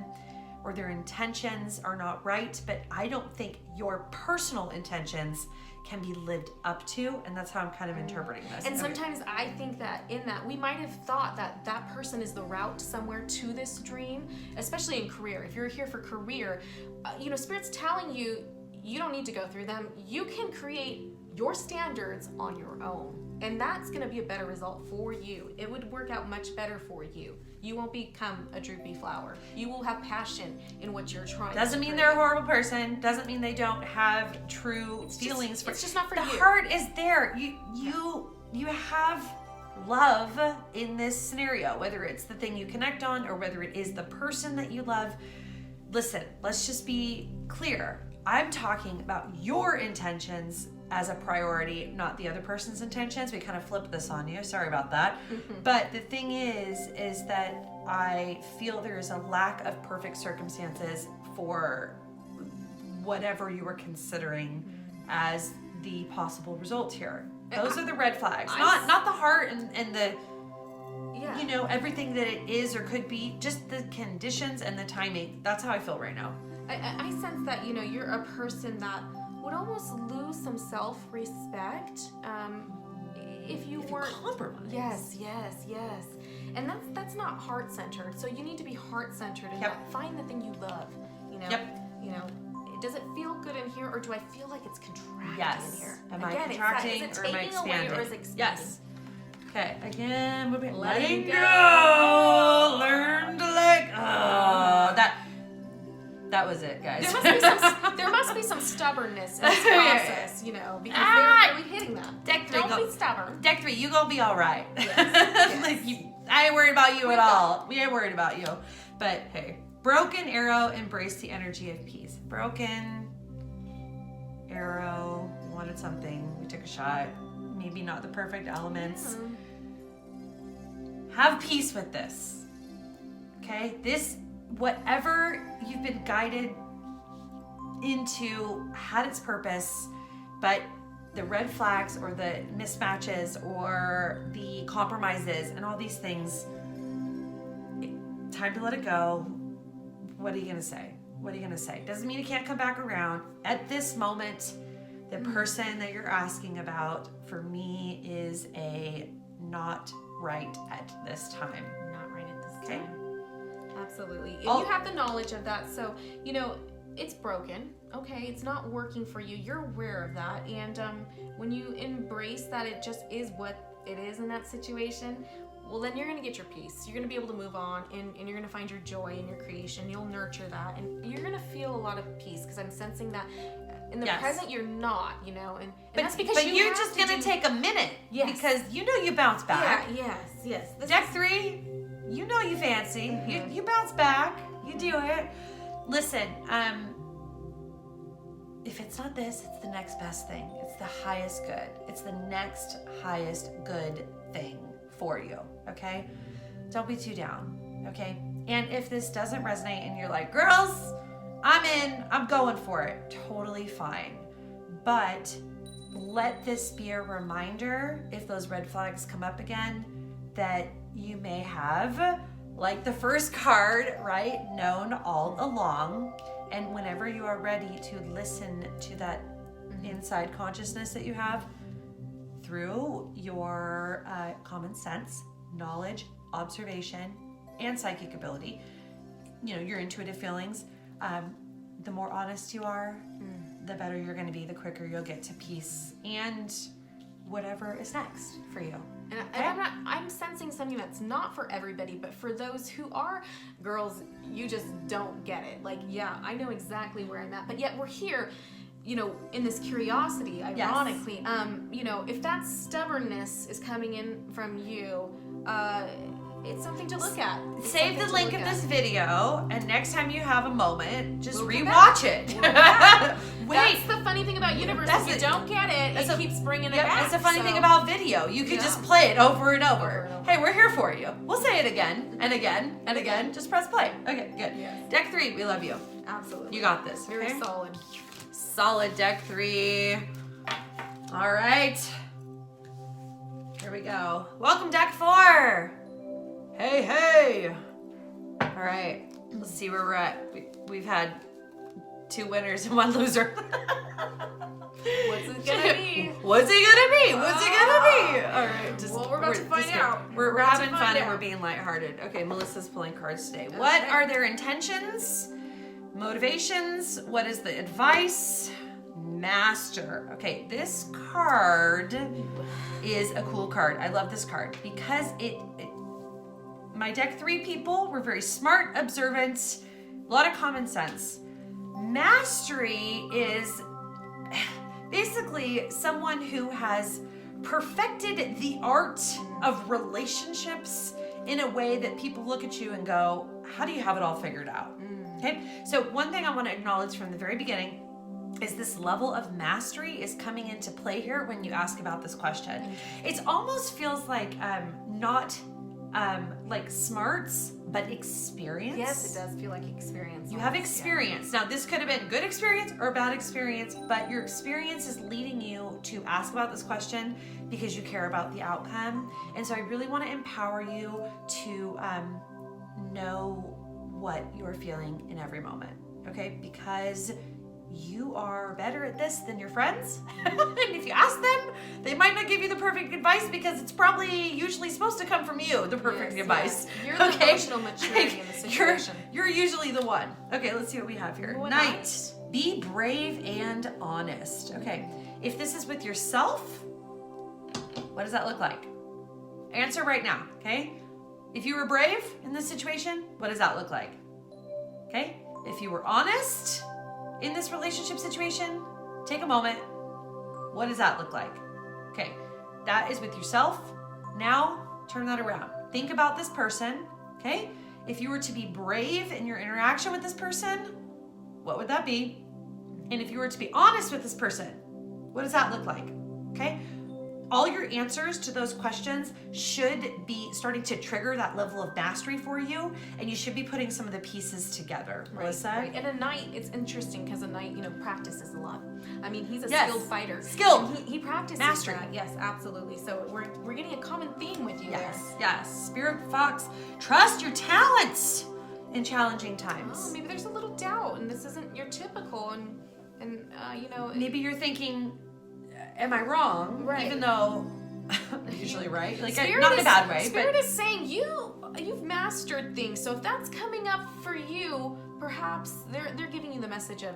or their intentions are not right, but I don't think your personal intentions can be lived up to, and that's how I'm kind of interpreting this. And sometimes I think that in that we might have thought that that person is the route somewhere to this dream, especially in career. If you're here for career, Spirit's telling you you don't need to go through them. You can create your standards on your own, and that's going to be a better result for you. It would work out much better for you. You won't become a droopy flower. You will have passion in what you're trying. Doesn't mean they're a horrible person. Doesn't mean they don't have true feelings. It's just not for you. The heart is there. You have love in this scenario, whether it's the thing you connect on or whether it is the person that you love. Listen, let's just be clear. I'm talking about your intentions as a priority, not the other person's intentions. We kind of flipped this on you. Sorry about that. But the thing is that I feel there is a lack of perfect circumstances for whatever you were considering as the possible result here. Those are the red flags. Not the heart and the everything that it is or could be, just the conditions and the timing. That's how I feel right now. I sense that, you're a person that would almost lose some self-respect if you weren't compromised. Yes. And that's not heart-centered. So you need to be heart-centered and find the thing you love. Does it feel good in here, or do I feel like it's contracting in here? Am I contracting or am I expanding? Or is it expanding? Yes. Okay, again, letting go. Learn to let go. That was it, guys. There must be some stubbornness in this process, because they're really hitting that. Deck 3 Don't be stubborn. Deck 3, you gonna be all right. Yes. Like I ain't worried about you at all. We ain't worried about you. But hey, broken arrow, embrace the energy of peace. Broken arrow, wanted something. We took a shot. Maybe not the perfect elements. Have peace with this. Okay? This, whatever you've been guided into, had its purpose, but the red flags or the mismatches or the compromises and all these things, time to let it go. What are you going to say? What are you going to say? Doesn't mean it can't come back around. At this moment, the person that you're asking about, for me, is a not right at this time. Not right at this Okay. time. Absolutely. And you have the knowledge of that. So, it's broken. Okay. It's not working for you. You're aware of that. And when you embrace that it just is what it is in that situation, well, then you're going to get your peace. You're going to be able to move on and you're going to find your joy in your creation. You'll nurture that and you're going to feel a lot of peace because I'm sensing that in the present you're not, and that's because you're just going to take a minute. Yes. Because you bounce back. Yeah, yes. Deck 3, you fancy. Mm-hmm. You bounce back. You do it. Listen, if it's not this, it's the next best thing. It's the highest good. It's the next highest good thing for you, okay? Don't be too down, okay? And if this doesn't resonate and you're like, girls, I'm in, I'm going for it, totally fine. But let this be a reminder, if those red flags come up again, that you may have, like the first card, right, known all along. And whenever you are ready to listen to that inside consciousness that you have through your common sense, knowledge, observation, and psychic ability, your intuitive feelings, the more honest you are, the better you're going to be, the quicker you'll get to peace and whatever is next for you. And I'm sensing something that's not for everybody, but for those who are girls, you just don't get it. Like, yeah, I know exactly where I'm at, but yet we're here, in this curiosity, ironically. Yes. If that stubbornness is coming in from you, it's something to look at. Save the link of this video, and next time you have a moment, just rewatch it. Wait. That's the funny thing about Universe. If you don't get it, it keeps bringing it back. It's the funny thing about video. You can just play it over and over. Hey, we're here for you. We'll say it again and again and again. Just press play. Okay, good. Yes. Deck 3, we love you. Absolutely. You got this. Very solid. Solid Deck 3. All right. Here we go. Welcome, Deck 4. Hey. All right. Let's see where we're at. We've had 2 winners and 1 loser. What's it gonna be? What's it gonna be? All right. We're about to find out. We're having fun and we're being lighthearted. Okay, Melissa's pulling cards today. Okay. What are their intentions? Motivations? What is the advice? Master. Okay, this card is a cool card. I love this card because my Deck 3 people were very smart, observant, a lot of common sense. Mastery is basically someone who has perfected the art of relationships in a way that people look at you and go, how do you have it all figured out? Okay, so one thing I want to acknowledge from the very beginning is this level of mastery is coming into play here when you ask about this question. It almost feels like not like smarts, but experience. Yes, it does feel like experience. You have experience. Yeah. Now, this could have been good experience or bad experience, but your experience is leading you to ask about this question because you care about the outcome. And so I really want to empower you to know what you're feeling in every moment, okay? Because you are better at this than your friends. And if you ask them, they might not give you the perfect advice because it's probably usually supposed to come from you, the perfect advice. Yes. You're the emotional maturity in the situation. You're usually the one. Okay, let's see what we have here. Knight. Be brave and honest. Okay, if this is with yourself, what does that look like? Answer right now, okay? If you were brave in this situation, what does that look like? Okay, if you were honest in this relationship situation, take a moment. What does that look like? Okay, that is with yourself. Now, turn that around. Think about this person, okay? If you were to be brave in your interaction with this person, what would that be? And if you were to be honest with this person, what does that look like? Okay? All your answers to those questions should be starting to trigger that level of mastery for you, and you should be putting some of the pieces together. Melissa? Right. And a knight, it's interesting because a knight, practices a lot. I mean, he's a Yes. skilled fighter. Skilled. He practices Mastery. that. Yes, absolutely. So we're getting a common theme with you Yes, yes. Spirit Fox, trust your talents in challenging there. times. Oh, maybe there's a little doubt, and this isn't your typical, and Maybe you're thinking, am I wrong? Right. Even though I'm usually right. Like, Spirit not in a bad way. Spirit but is saying you've mastered things. So if that's coming up for you, perhaps they're giving you the message of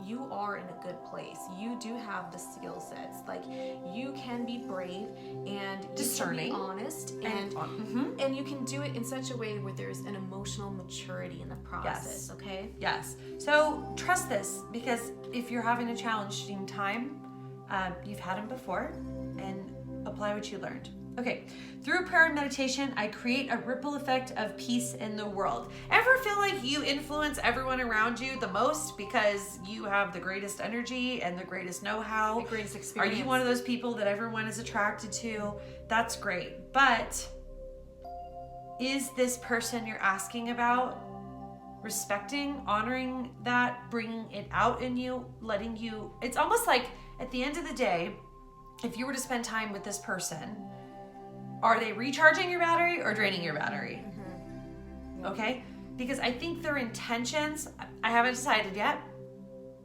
you are in a good place. You do have the skill sets. Like, you can be brave and discerning, you can be honest, and you can do it in such a way where there's an emotional maturity in the process. Yes. Okay. Yes. So trust this, because if you're having a challenging time, you've had them before, and apply what you learned. Okay, through prayer and meditation, I create a ripple effect of peace in the world. Ever feel like you influence everyone around you the most because you have the greatest energy and the greatest know-how? The greatest experience. Are you one of those people that everyone is attracted to? That's great. But is this person you're asking about respecting, honoring that, bringing it out in you, letting you... It's almost like at the end of the day, if you were to spend time with this person, are they recharging your battery or draining your battery? Mm-hmm. Okay? Because I think their intentions, I haven't decided yet,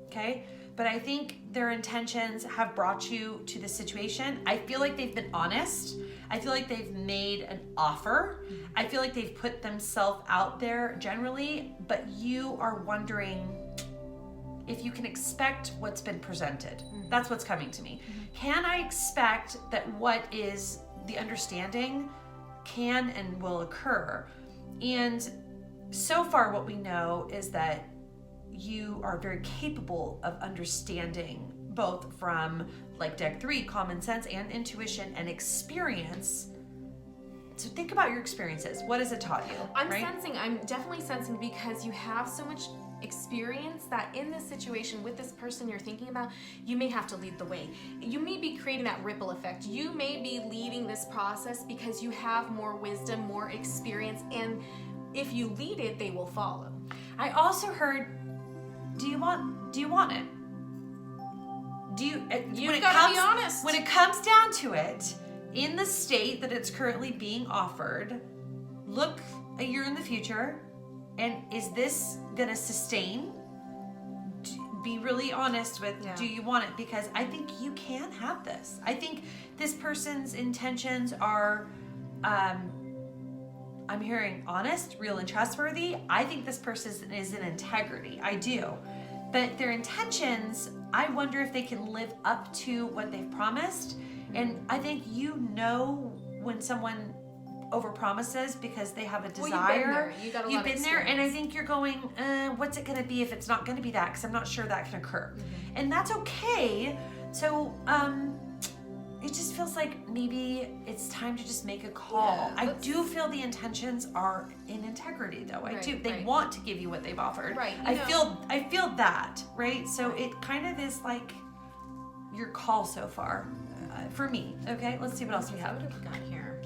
okay? But I think their intentions have brought you to this situation. I feel like they've been honest. I feel like they've made an offer. Mm-hmm. I feel like they've put themselves out there generally, but you are wondering if you can expect what's been presented. Mm-hmm. That's what's coming to me. Mm-hmm. Can I expect that what is the understanding can and will occur? And so far what we know is that you are very capable of understanding, both from like deck 3, common sense and intuition and experience. So think about your experiences. What has it taught you? I'm definitely sensing, because you have so much experience, that in this situation with this person you're thinking about, you may have to lead the way. You may be creating that ripple effect. You may be leading this process because you have more wisdom, more experience, and if you lead it, they will follow. I also heard, do you want it? You've got to be honest. When it comes down to it, in the state that it's currently being offered, look a year in the future, and is this gonna sustain? Be really honest with, do you want it? Because I think you can have this. I think this person's intentions are, I'm hearing honest, real, and trustworthy. I think this person is in integrity. I do. But their intentions, I wonder if they can live up to what they've promised. And I think when someone overpromises because they have a desire. You've been there, and I think you're going, what's it going to be if it's not going to be that? Because I'm not sure that can occur. Mm-hmm. And that's okay. So it just feels like maybe it's time to just make a call. I do feel the intentions are in integrity, though. I do. They want to give you what they've offered. Right. I feel that, right? So it kind of is like your call so far for me. Okay, let's see what else we have. What have we got here?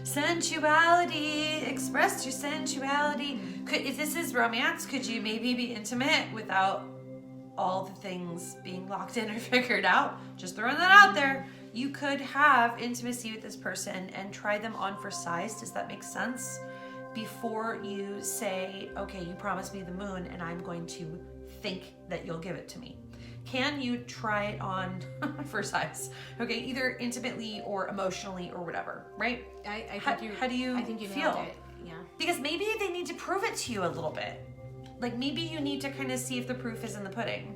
Sensuality. Express your sensuality. If this is romance, could you maybe be intimate without all the things being locked in or figured out? Just throwing that out there. You could have intimacy with this person and try them on for size. Does that make sense? Before you say, okay, you promised me the moon and I'm going to think that you'll give it to me. Can you try it on for size? Okay, either intimately or emotionally or whatever, right? How do you feel? Nailed it. Yeah. Because maybe they need to prove it to you a little bit. Like maybe you need to kind of see if the proof is in the pudding.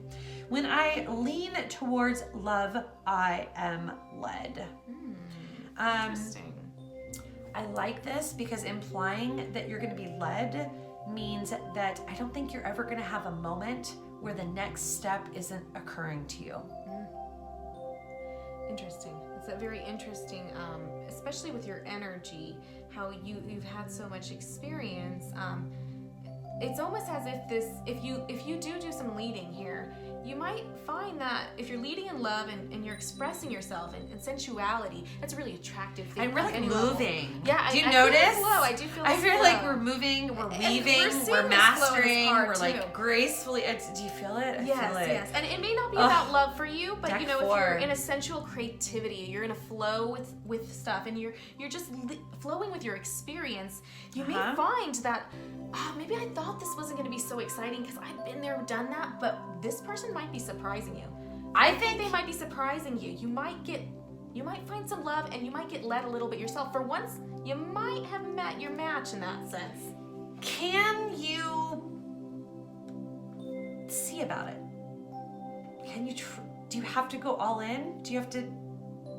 When I lean towards love, I am led. Interesting. I like this because implying that you're going to be led means that I don't think you're ever going to have a moment where the next step isn't occurring to you. Interesting. very interesting, especially with your energy, how you've had so much experience. It's almost as if you do some leading here, you might find that if you're leading in love and you're expressing yourself and sensuality, that's a really attractive thing. And we're like moving. Yeah, do you notice? I do feel. I feel like we're moving, we're weaving, we're mastering, we're like too. Gracefully. Do you feel it? I feel it. Yes. And it may not be about love for you, but Deck you know, 4. if you're in a sensual creativity, you're in a flow with stuff, and you're just flowing with your experience, you may find that maybe I thought this wasn't going to be so exciting because I've been there, done that, but this person might be surprising you. I think they might be surprising you. You might find some love, and you might get led a little bit yourself. For once, you might have met your match in that sense. Can you see about it? Can you? Do you have to go all in? Do you have to,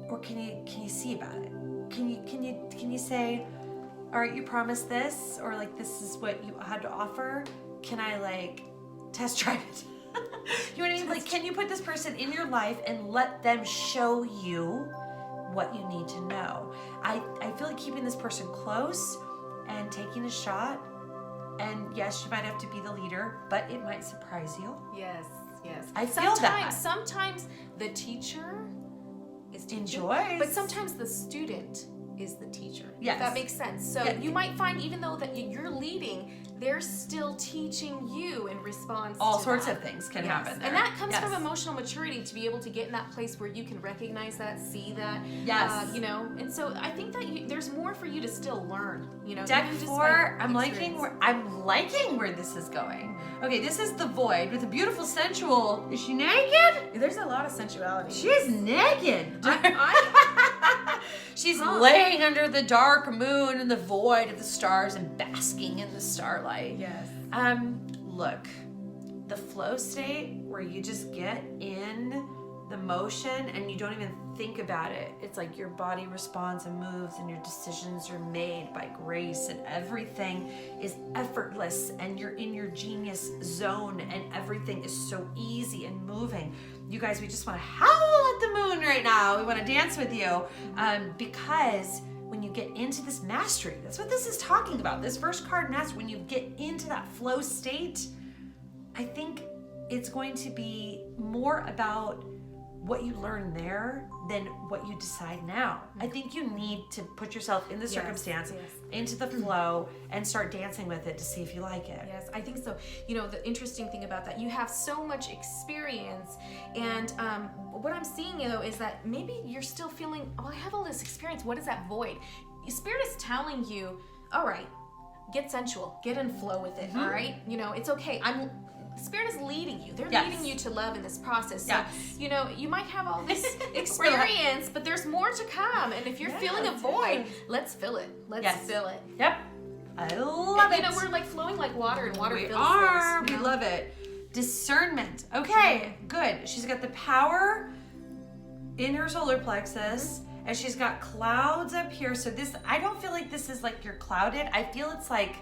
or can you see about it? Can you say, all right, you promised this, or like this is what you had to offer? Can I like test drive it? You know what I mean? Like, can you put this person in your life and let them show you what you need to know? I feel like keeping this person close and taking a shot, and yes, you might have to be the leader, but it might surprise you. Yes. I feel that. Sometimes the teacher is teaching, enjoys, but sometimes the student is the teacher. Yes. If that makes sense. So you might find, even though that you're leading, they're still teaching you in response all to sorts that. of things can happen there. And that comes from emotional maturity, to be able to get in that place where you can recognize that, see that. Yes. You know, and so I think that there's more for you to still learn. You know, Deck 4, I'm liking where this is going. Okay, this is the void with a beautiful sensual. Is she naked? There's a lot of sensuality. She's naked. She's laying under the dark moon and the void of the stars and basking in the starlight. Yes. Look, the flow state where you just get in the motion and you don't even think about it. It's like your body responds and moves, and your decisions are made by grace, and everything is effortless, and you're in your genius zone, and everything is so easy and moving. You guys, we just want to howl at the moon right now. We want to dance with you, because when you get into this mastery, that's what this is talking about. This first card, mastery, when you get into that flow state, I think it's going to be more about what you learn there than what you decide now. I think you need to put yourself in the circumstance, into the flow, and start dancing with it to see if you like it. Yes, I think so. You know, the interesting thing about that, you have so much experience, and what I'm seeing, you know, is that maybe you're still feeling, oh, I have all this experience. What is that void? Spirit is telling you, all right, get sensual, get in flow with it. All right, you know, it's okay. Spirit is leading you. They're leading you to love in this process. So, you know, you might have all this experience, but there's more to come. And if you're feeling a void, let's fill it. Let's fill it. Yep. I love it. You know, we're like flowing like water, and water we fills are. things. We love it. Discernment. Okay, good. She's got the power in her solar plexus, and she's got clouds up here. So this, I don't feel like this is like you're clouded. I feel it's like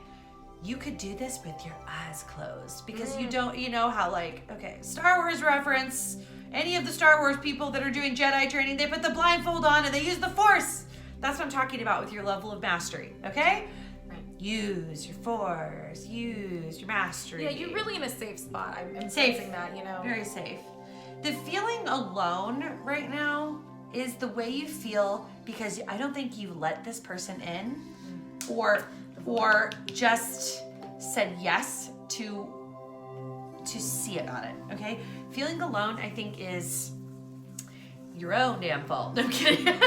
you could do this with your eyes closed, because you know how, like, okay, Star Wars reference, any of the Star Wars people that are doing Jedi training, they put the blindfold on and they use the Force. That's what I'm talking about with your level of mastery, okay? Right. Use your Force, use your mastery. Yeah, you're really in a safe spot. I'm safe. sensing that, you know. Very safe. The feeling alone right now is the way you feel because I don't think you let this person in, or just said yes to see about it, okay? Feeling alone, I think, is your own damn fault. I'm kidding. and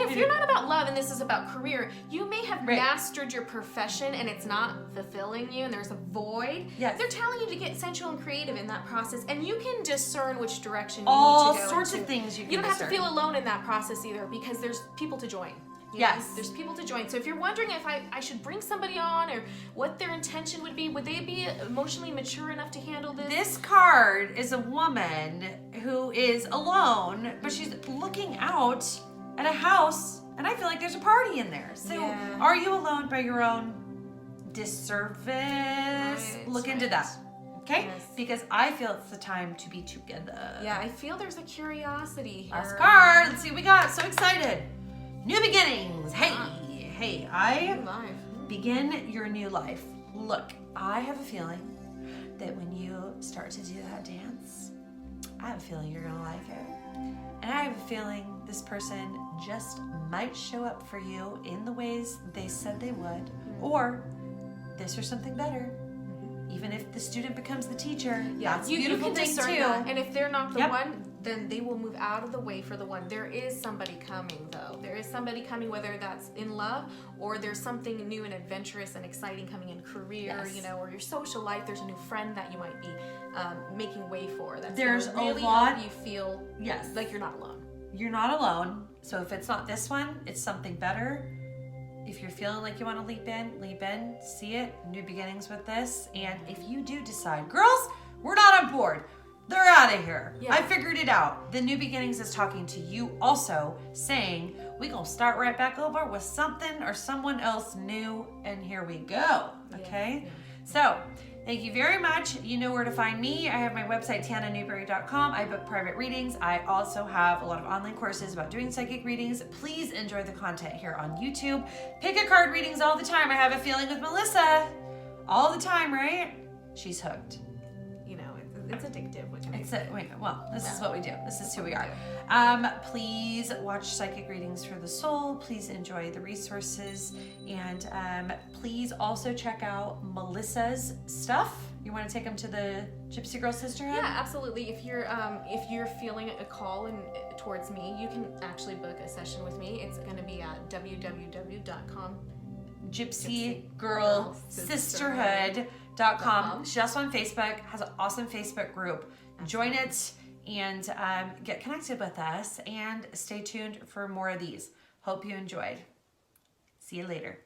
if you're not about love and this is about career, you may have mastered your profession and it's not fulfilling you and there's a void. Yes. They're telling you to get sensual and creative in that process, and you can discern which direction you all need to go sorts into. of things you can You don't discern. have to feel alone in that process either, because there's people to join. Yes. There's people to join. So if you're wondering if I should bring somebody on, or what their intention would they be emotionally mature enough to handle this? This card is a woman who is alone, but she's looking out at a house, and I feel like there's a party in there. So are you alone by your own disservice? Look into that. Okay? Yes. Because I feel it's the time to be together. Yeah, I feel there's a curiosity here. Last card. Let's see what we got. So excited. New beginnings. Hey, I New life. begin your new life. Look, I have a feeling that when you start to do that dance, I have a feeling you're gonna like it. And I have a feeling this person just might show up for you in the ways they said they would, or this or something better. Even if the student becomes the teacher, that's a beautiful you can thing discern too. that. And if they're not the Yep. one, then they will move out of the way for the one. There is somebody coming, though. There is somebody coming, whether that's in love or there's something new and adventurous and exciting coming in career, Yes. or your social life. There's a new friend that you might be making way for. That's There's gonna really a lot. help you feel Yes. like you're not alone. You're not alone. So if it's not this one, it's something better. If you're feeling like you want to leap in, see it, new beginnings with this. And if you do decide, girls, we're not on board, they're out of here. Yeah. I figured it out. The new beginnings is talking to you also, saying, we gonna start right back over with something or someone else new, and here we go, okay? Yeah. So, thank you very much. You know where to find me. I have my website, TanaNewberry.com. I book private readings. I also have a lot of online courses about doing psychic readings. Please enjoy the content here on YouTube. Pick a card readings all the time. I have a feeling with Melissa. All the time, right? She's hooked. It's addictive. What can I say? This is what we do. This is who we are. Please watch Psychic Readings for the Soul. Please enjoy the resources. And please also check out Melissa's stuff. You want to take them to the Gypsy Girl Sisterhood? Yeah, absolutely. If you're feeling a call towards me, you can actually book a session with me. It's going to be at www.com. GypsyGirlSisterhood.com. She's also on Facebook, has an awesome Facebook group. Join it and get connected with us, and stay tuned for more of these. Hope you enjoyed. See you later.